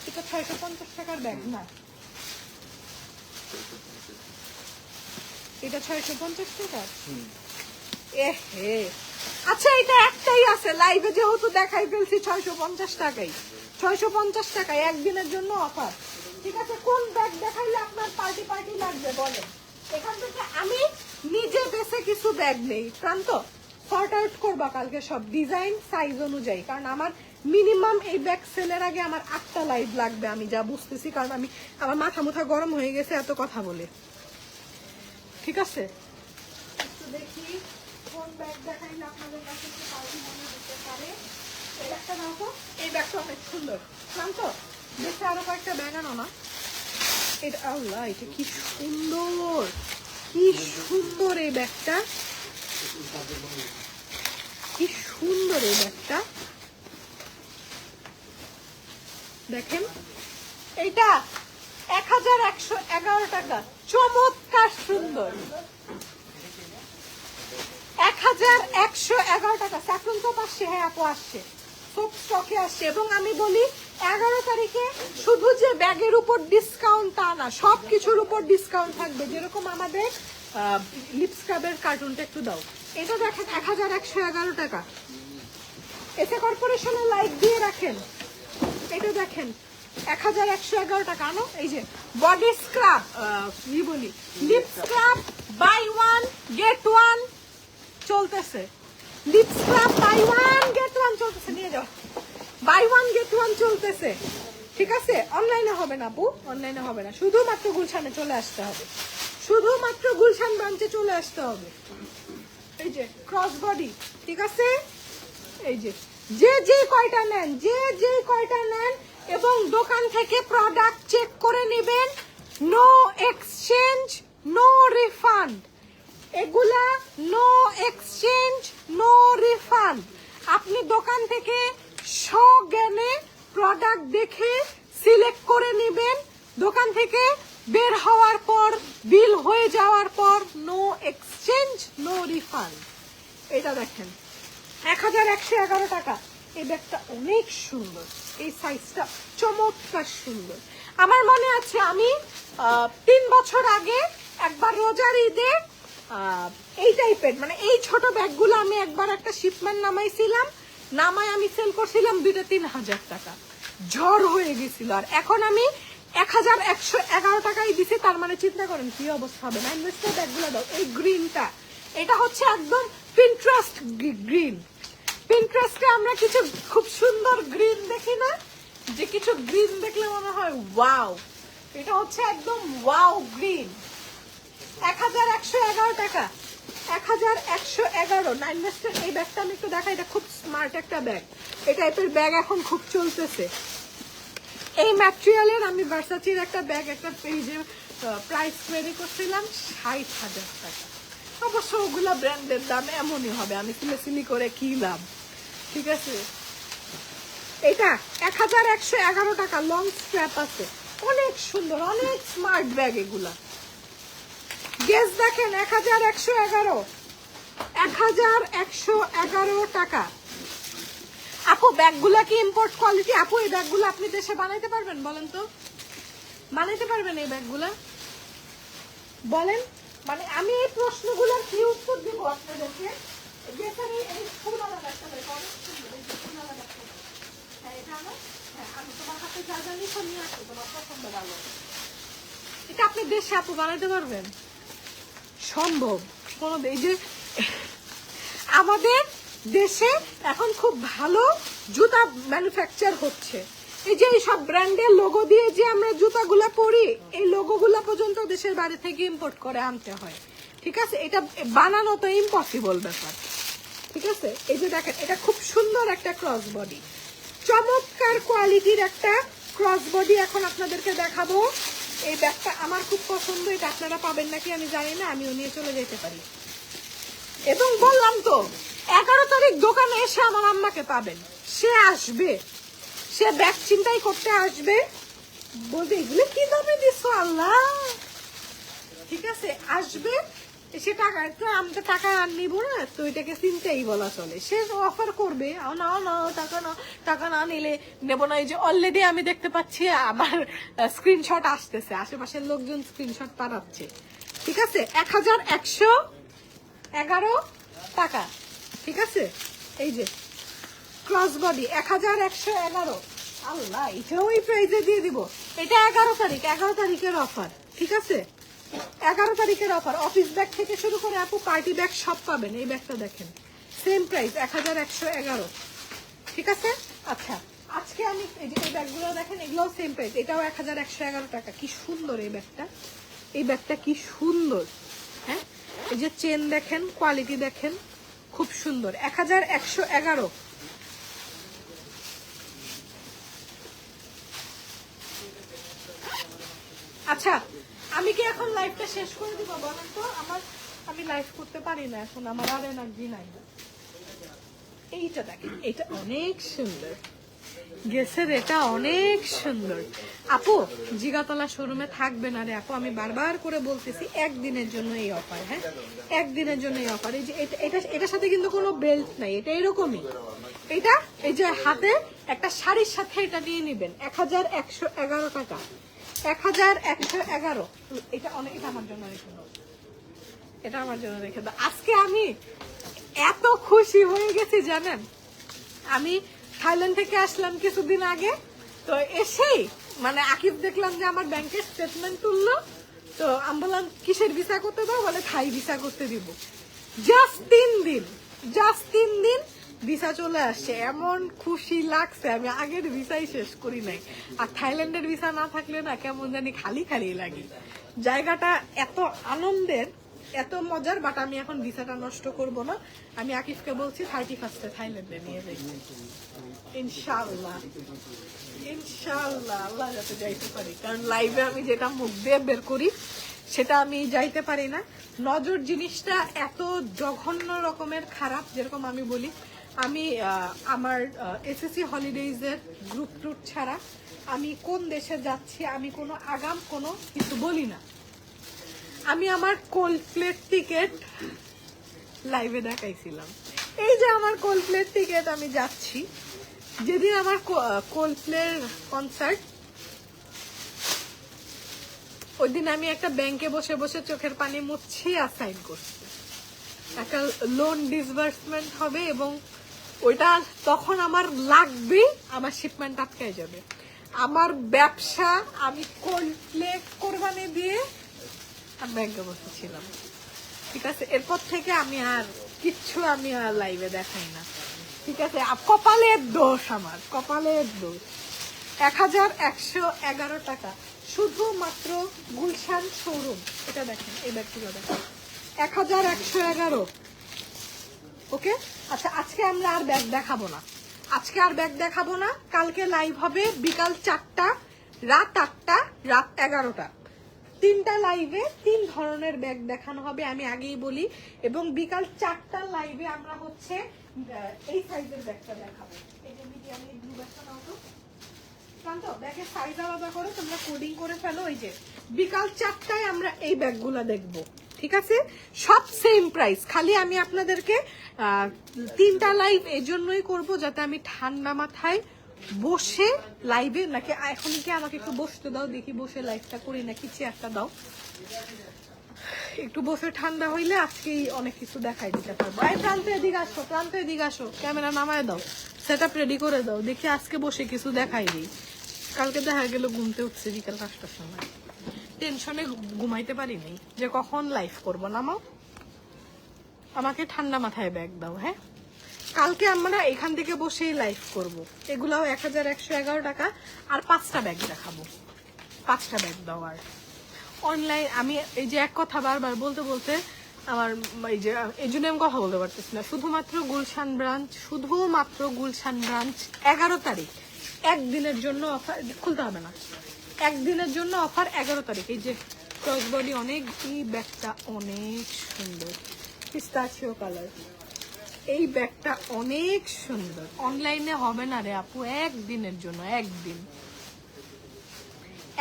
এটা 650 টাকার ব্যাগ না, এটা 650 টাকা। এহে, আচ্ছা, এটা একটাই আছে লাইভে, যেহেতু দেখাই ফেলছি 650 টাকাই, 650 টাকায় একদিনের জন্য অফার, ঠিক আছে? কোন ব্যাগ দেখাইলে আপনার পার্টি লাগবে বলেন। এখান থেকে আমি নিজে বেছে কিছু ব্যাগ নেই, প্রান্ত সর্ট আউট করবা কালকে সব ডিজাইন সাইজ অনুযায়ী, কারণ আমার মিনিমাম এই ব্যাগ সেলের আগে আমার 8টা লাইভ লাগবে, আমি যা বুঝতেছি, কারণ আমার মাথা গরম হয়ে গেছে এত কথা বলে, ঠিক আছে? একটু দেখি কোন ব্যাগ দেখাইলে আপনাদের কাছে একটু পার্টি মনে হতে পারে। এই ব্যাগটা দেখো, এই ব্যাগটা অনেক সুন্দর। প্রান্ত দেখতে আরো কয়েকটা ব্যাগ আনো না। এটা আল্লাহ, এটা কি সুন্দর, কি সুন্দর এই ব্যাগটা, কি সুন্দর এই ব্যাগটা। দেখেন এইটা 1111 টাকা, চমৎকার সুন্দর। 1111 টাকা। স্যাফরন সোপ আসছে, হ্যাঁ আপু আসছে, সোপ স্টকে আসছে। এবং আমি বলি 11 তারিখে শুধু যে ব্যাগের উপর ডিসকাউন্ট তা না, সবকিছুর উপর ডিসকাউন্ট থাকবে। যেরকম আমাদের লিপ স্ক্রাবের কার্টুনটা একটু দাও, এটা দেখেন 1111 টাকা। এসে কর্পোরেশনের লাইট দিয়ে রাখেন, এটা দেখেন 1111 টাকা। আনো এই যে বডি স্ক্রাব, কি বলি lip scrub, buy one get one চলতেছে। Lip scrub buy one get one চলতেছে, নিয়ে যাও। বাই ওয়ান গেট ওয়ান চলতেছে, ঠিক আছে? অনলাইনে হবে না আপু, অনলাইনে হবে না, শুধুমাত্র গুলশানে চলে আসতে হবে, শুধুমাত্র গুলশান ব্রাঞ্চে চলে আসতে হবে। এই যে ক্রস বডি, ঠিক আছে? এই যে যে কয়টা নেন, যে কয়টা নেন এবং দোকান থেকে প্রোডাক্ট চেক করে নেবেন, নো এক্সচেঞ্জ নো রিফান্ড। এগুলা নো এক্সচেঞ্জ নো রিফান্ড। আপনি দোকান থেকে সজ্ঞানে প্রোডাক্ট দেখে সিলেক্ট করে নেবেন, দোকান থেকে বের হওয়ার পর বিল হয়ে যাওয়ার পর নো এক্সচেঞ্জ নো রিফান্ড। এটা দেখেন 1111 টাকা। এই ব্যাগটা অনেক সুন্দর, এই সাইজটা চমৎকার সুন্দর। আমার মনে আছে আমি 3 বছর আগে একবার রোজার ঈদে এই টাইপের মানে এই ছোট ব্যাগগুলো আমি একবার একটা শিপমেন্ট নামাইছিলাম, নামায় আমি সেল করছিলাম 2-3 হাজার টাকা, ঝড় হয়ে গেছিল। আর এখন আমি 1111 টাকাই দিছি, তার মানে চিন্তা করেন কি অবস্থা হবে। না ইনভেস্টার ব্যাগগুলো দাও। এই গ্রিনটা, এটা হচ্ছে একদম পিন্টারেস্ট গ্রিন। পিন্টারেস্টে আমরা কিছু খুব সুন্দর গ্রিন দেখি না, যে কিছু গ্রিন দেখলে মনে হয় ওয়াও, এটা হচ্ছে একদম ওয়াও গ্রিন। 1111 টাকা, 1111। নাইন ওয়েস্টের এই ব্যাগটা আমি একটু দেখাই, এটা খুব স্মার্ট একটা ব্যাগ। এই টাইপের ব্যাগ এখন খুব চলতেছে। এই ম্যাটেরিয়ালের আমি ভার্সাচির একটা ব্যাগ একটা পেজে প্রাইস কোয়েরি করছিলাম 60,000 টাকা। অবশ্য ওগুলা ব্র্যান্ডের দাম এমনই হবে, আমি সিলি করে কি লাভ, ঠিক আছে? এটা 1111 টাকা, লং স্ট্র্যাপ আছে, অনেক সুন্দর, অনেক স্মার্ট ব্যাগ এগুলা। গেস দেখেন 1111, 1111 টাকা। আপু ব্যাগগুলা কি ইম্পোর্ট কোয়ালিটি? আপু এই ব্যাগগুলো আপনি দেশে বানাইতে পারবেন বলেন তো? বানাইতে পারবেন এই ব্যাগগুলা? বলেন, মানে আমি এই প্রশ্নগুলোর কি উত্তর দিব আপনাদেরকে? যেখানে এই ফুলওয়ালা ব্যাগটা বের করো, এই যে ফুলওয়ালা ব্যাগটা। হ্যাঁ এটা না, হ্যাঁ আমি তোমার হাতে যা জানি সব নিয়ে আসবো, তোমার পছন্দ ভালো। এটা আপনি দেশে আপু বানাইতে পারবেন? সম্ভব কোনো, এই যে আমাদের দেশে এখন খুব ভালো জুতা ম্যানুফ্যাকচার হচ্ছে। এই যে সব ব্র্যান্ডের লোগো দিয়ে যে আমরা জুতাগুলা পরি, এই লোগোগুলা পর্যন্ত দেশের বাইরে থেকে ইম্পোর্ট করে আনতে হয়, ঠিক আছে? এটা বানানো তো ইম্পসিবল ব্যাপার, ঠিক আছে? এই যে দেখেন এটা খুব সুন্দর একটা ক্রস বডি, চমৎকার কোয়ালিটির একটা ক্রস বডি এখন আপনাদেরকে দেখাবো। এই ব্যাগটা আমার খুব পছন্দ, এটা আপনারা পাবেন নাকি আমি জানি না, আমিও নিয়ে চলে যেতে পারি। এবং বললাম তো 11 তারিখ দোকানে এসে আমার আম্মাকে পাবেন, সে আসবে, সে ব্যাগ চিন্তাই করতে আসবে, বলবে এগুলো কি দামে দিছো আল্লাহ, ঠিক আছে? আসবে, সে টাকা তো আমি তো টাকা নিব না, তো এটাকে চিন্তাই বলা চলে। সে অফার করবে, না না টাকা না, টাকা না নিলে নেবো না। এই যে অলরেডি আমি দেখতে পাচ্ছি আমার স্ক্রিনশট আসতেছে, আশেপাশের লোকজন স্ক্রিনশট পাঠাচ্ছে, ঠিক আছে? 1111 টাকা, ঠিক আছে? এই যে ক্রস বডি 1111। আল্লাহ, এটাও এই প্রাইজে দিয়ে দিব। এটা 11 তারিখ, 11 তারিখের অফার, ঠিক আছে? 11 তারিখের অফার। অফিস ব্যাগ থেকে শুরু করে আপু পার্টি ব্যাগ সব পাবেন। এই ব্যাগটা দেখেন, সেম প্রাইস 1111, ঠিক আছে? আচ্ছা, আজকে আমি এই যে এই ব্যাগগুলো দেখেন, এগুলোও সেম প্রাইস, এটাও 1111 টাকা। কি সুন্দর এই ব্যাগটা, এই ব্যাগটা কি সুন্দর, হ্যাঁ? এই যে চেন দেখেন, কোয়ালিটি দেখেন, খুব সুন্দর। 1111। আচ্ছা, আমি কি এখন লাইভটা শেষ করে দিব বলেন তো? আমি লাইভ করতে পারি না এখন, আমার আর এনার্জি নাই। এইটা দেখেন, এটা অনেক সুন্দর, গেসের এটা অনেক সুন্দর। আপু জিগাতলা শোরুমে থাকবে না রে আপু, আমি বারবার করে বলতেছি একদিনের জন্য এই অফার। হ্যাঁ, একদিনের জন্য এই অফার। এই যে এটার সাথে কিন্তু কোনো বেল্ট নাই, এটা এরকমই। এটা এই যে হাতে একটা শাড়ির সাথে এটা নিয়ে নেবেন 1111 টাকা, 1111। এটা অনেক, এটা আমার জন্য রেখে দাও, এটা আমার জন্য রেখে দাও। আজকে আমি এত খুশি হয়ে গেছি জানেন, আমি থাইল্যান্ড থেকে আসলাম কিছুদিন আগে, তো এসেই মানে আকিব দেখলাম যে আমার ব্যাংকের স্টেটমেন্ট তুললো, তো আমি বললাম কিসের ভিসা করতে দাও, বলে থাই ভিসা করতে দিব। জাস্ট 3 দিন ভিসা চলে আসছে, এমন খুশি লাগছে, আমি আগের ভিসাই শেষ করি নাই। আর থাইল্যান্ডের ভিসা না থাকলে না কেমন জানি খালি খালি লাগে। জায়গাটা এত আনন্দের, এত মজার, বাট আমি এখন ভিসাটা নষ্ট করব না। আমি আকিফকে বলছি 31 থাইল্যান্ডে নিয়ে যাই ইনশাআল্লাহ, ইনশাআল্লাহ। আল্লাহ যাতে যাইতে পারি, কারণ লাইভে আমি যেটা মুখ দিয়ে বের করি সেটা আমি যাইতে পারি না। নজর জিনিসটা এত জঘন্য রকমের খারাপ, যেরকম আমি বলি, আমি আমার এসএসসি হলিডেজের গ্রুপ ট্যুর ছাড়া আমি কোন দেশে যাচ্ছি আমি কোনো আগাম কোনো কিছু বলি না। আমি আমার কোল্ডপ্লের টিকিট লাইভে দেখাইছিলাম, এই যে আমার কোল্ডপ্লের টিকিট, আমি যাচ্ছি যেদিন আমার কোল্ডপ্লের কনসার্ট, ওই দিন আমি একটা ব্যাংকে বসে বসে চোখের পানি মুছছি আর সাইন করছি। একটা লোন ডিসবার্সমেন্ট হবে এবং ওইটা তখন আমার লাগবে, আমার শিপমেন্ট আটকায় যাবে। আমার ব্যবসা আমি কোল্ডপ্লে কোরবানি দিয়ে আর ব্যাংকে বসেছিলাম, ঠিক আছে। এরপর থেকে আমি আর কিচ্ছু আমি আর লাইভে দেখাই না, ঠিক আছে। কপালের দোষ, আমার কপালের দোষ। 1111 টাকা শুধুমাত্র গুলশান শোরুম। এটা দেখেন, এই ব্যাগগুলো দেখেন, 1111। ওকে, আচ্ছা আজকে আমরা আর ব্যাগ দেখাবো না, আজকে আর ব্যাগ দেখাবো না। কালকে লাইভ হবে বিকাল 4টা, রাত 8টা, রাত 11টা। 3টা লাইভে 3 ধরনের ব্যাগ দেখানো হবে, আমি আগেই বলি। এবং বিকাল 4টার লাইভে আমরা হচ্ছে এই সাইজের ব্যাগটা দেখাবো। এই যে মিডিয়াম এই ব্লু ব্যাগটা নাও তো, শান্ত, ব্যাগের সাইজ আলাদা করে তোমরা কোডিং করে ফেলো। ওই যে বিকাল 4টায় আমরা এই ব্যাগগুলো দেখবো, ঠিক আছে। সব সেম প্রাইস, খালি আমি আপনাদেরকে 3টা লাইভ এজন্যই করব যাতে আমি ঠান্ডা মাথায় বসে লাইভে, নাকি এখন কি আমাকে একটু বসতে দাও, দেখি বসে লাইভটা করি নাকি, চেয়ারটা দাও একটু, বসে ঠান্ডা হইলে আজকেই অনেক কিছু দেখাই দিতে পারবো। এই প্রান্তে এদিকে আসো, প্রান্তে এদিকে আসো, ক্যামেরা নামায় দাও, সেট আপ রেডি করে দাও, দেখি আজকে বসে কিছু দেখাই দিই। কালকে দেখা গেল ঘুমতে উঠছে বিকাল 5টার সময়, টেনশনে ঘুমাইতে পারিনি যে কখন লাইভ করবো। নামাও, আমাকে ঠান্ডা মাথায় ব্যাগ দাও। হ্যাঁ, কালকে আমরা এখান থেকে বসেই লাইভ করব। এগুলাও 1111 টাকা। আর 5টা ব্যাগ দেখাবো, 5টা ব্যাগ দাও। আর অনলাইন আমি এই যে এক কথা বারবার বলতে বলতে আমার এই জন্য আমি কথা বলতে পারতেছি না। শুধুমাত্র গুলশান ব্রাঞ্চ, শুধুমাত্র গুলশান ব্রাঞ্চ 11 তারিখ একদিনের জন্য অফার, খুলতে হবে না, একদিনের জন্য অফার 11 তারিখ। এই যে ক্রস বডি, অনেক, এই ব্যাগটা অনেক সুন্দর, পিস্তাচিও কালার, এই ব্যাগটা অনেক সুন্দর। অনলাইনে হবে না রে আপু, একদিনের জন্য, একদিন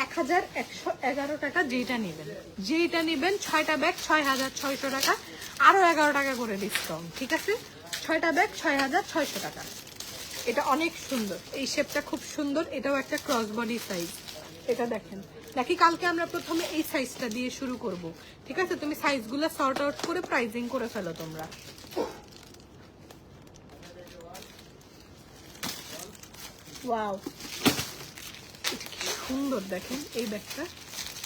1111 টাকা। যেটা নেবেন 6টা ব্যাগ 6600 টাকা, আরো 11 টাকা করে ডিসকাউন্ট, ঠিক আছে। 6টা ব্যাগ 6600 টাকা। এটা অনেক সুন্দর, এই শেপটা খুব সুন্দর। এটাও একটা ক্রস বডি সাইজ, এটা দেখেন। নাকি কালকে আমরা প্রথমে এই সাইজটা দিয়ে শুরু করব, ঠিক আছে। তুমি সাইজগুলো সর্ট আউট করে প্রাইজিং করে ফেলো তোমরা। ওয়াও, এটা কি সুন্দর দেখেন এই ব্যাগটা,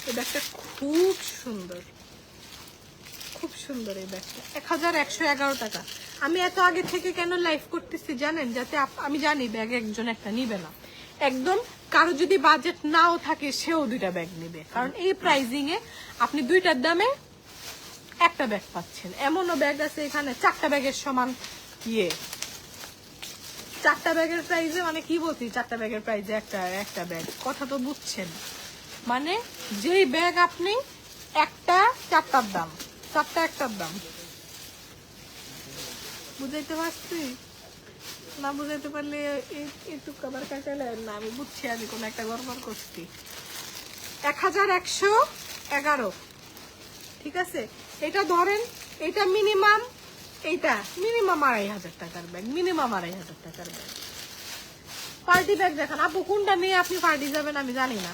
এই ব্যাগটা খুব সুন্দর, খুব সুন্দর এই ব্যাগটা। 1111 টাকা। আমি এত আগে থেকে কেন লাইভ করতেছি জানেন, যাতে আমি জানি ব্যাগ একজন একটা নিবে না, একদম কারো যদি বাজেট নাও থাকে সেও 2টা ব্যাগ নিবে, কারণ এই প্রাইজিং এ আপনি 2টার দামে একটা ব্যাগ পাচ্ছেন। এমনও ব্যাগ আছে এখানে 4টা ব্যাগের সমান, 4টা ব্যাগের প্রাইসে, মানে কি বলছি, 4টা ব্যাগের প্রাইসে একটা ব্যাগ, কথা তো বুঝছেন। মানে যেই ব্যাগ আপনি একটা 4টার দাম, 4টা একটার দাম, বুঝাইতে পারছি। না বুঝাইতে পারলে একটু কভার কাটালে না, আমি বুঝছি আমি কোনো একটা গড়বড় করছি। 1111, ঠিক আছে। এটা ধরেন, এটা মিনিমাম 2500 টাকার ব্যাগ, মিনিমাম 2500 টাকার ব্যাগ। পার্টি ব্যাগ দেখান আপু, কোনটা নিয়ে আপনি পার্টি যাবেন আমি জানি না।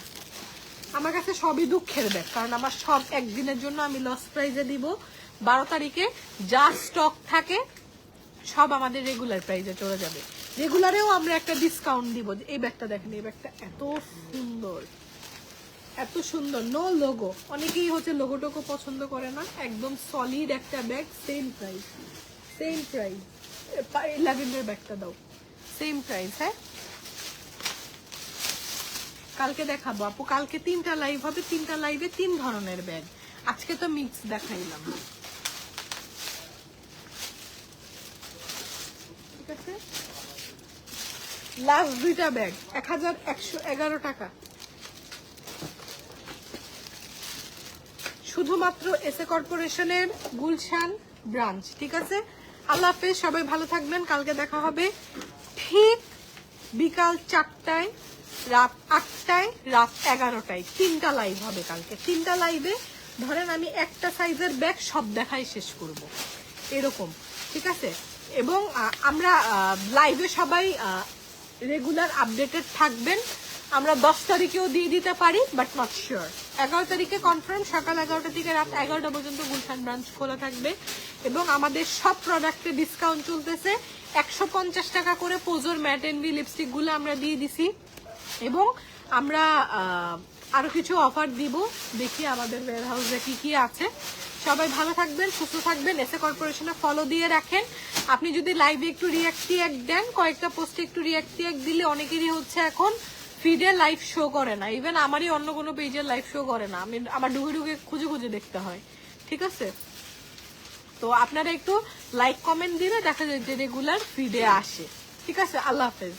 আমার কাছে সবই দুঃখের ব্যাগ, কারণ আমার সব একদিনের জন্য আমি লস প্রাইজে দিব। 12 তারিখে যা স্টক থাকে সব আমাদের রেগুলার প্রাইজে চলে যাবে। রেগুলারেও আমরা একটা ডিসকাউন্ট দিব। এই ব্যাগটা দেখেন, এই ব্যাগটা এত সুন্দর, এত সুন্দর, নো লোগো। অনেকেই হচ্ছে লোগো টোগো পছন্দ করে না, একদম সলিড একটা bag, same price, same price. 11 ব্যাগটা দাও, সেম প্রাইস। হ্যাঁ, কালকে দেখাবো আপু, কালকে 3টা লাইভ হবে, 3টা লাইভে 3 ধরনের ব্যাগ। আজকে তো মিক্স দেখাইলাম, ঠিক আছে। লাস্ট 2টা ব্যাগ 1111 টাকা, শুধুমাত্র এসএ কর্পোরেশনের গুলশান ব্রাঞ্চ, ঠিক আছে। আল্লাহ হাফেজ, সবাই ভালো থাকবেন। কালকে দেখা হবে ঠিক বিকাল 4টায়, রাত 8টায়, রাত 11টায়। 3টা লাইভ হবে কালকে। 3টা লাইভে ধরেন আমি একটা সাইজের ব্যাগ সব দেখাই শেষ করব, এরকম, ঠিক আছে। এবং আমরা লাইভে সবাই রেগুলার আপডেটেড থাকবেন। আমরা 10 তারিখেও দিয়ে দিতে পারি, বাট নট শিওর। 11 তারিখে কনফার্ম, সকাল 11টা থেকে রাত 11টা পর্যন্ত গুলশান ব্রাঞ্চ খোলা থাকবে। এবং আমাদের সব প্রোডাক্টে ডিসকাউন্ট চলতেছে। 150 টাকা করে পোজোর ম্যাট এনভি লিপস্টিক গুলো আমরা দিয়ে দিছি। এবং আমরা আরো কিছু অফার দিব, দেখি আমাদের ওয়্যার হাউসে কি কি আছে। সবাই ভালো থাকবেন, সুস্থ থাকবেন। এসএ কর্পোরেশনে ফলো দিয়ে রাখেন। আপনি যদি লাইভে একটু রিঅ্যাক্ট দেন, কয়েকটা পোস্টে একটু রিঅ্যাক্ট দিলে অনেকেরই হচ্ছে এখন ফিডে লাইভ শো করে না। ইভেন আমারই অন্য কোনো পেজের লাইভ শো করে না, আমি আমার ঢুকে ঢুকে খুঁজে খুঁজে দেখতে হয়, ঠিক আছে। তো আপনারা একটু লাইক কমেন্ট দিলে দেখা যায় যে রেগুলার ফিডে আসে, ঠিক আছে। আল্লাহ হাফেজ।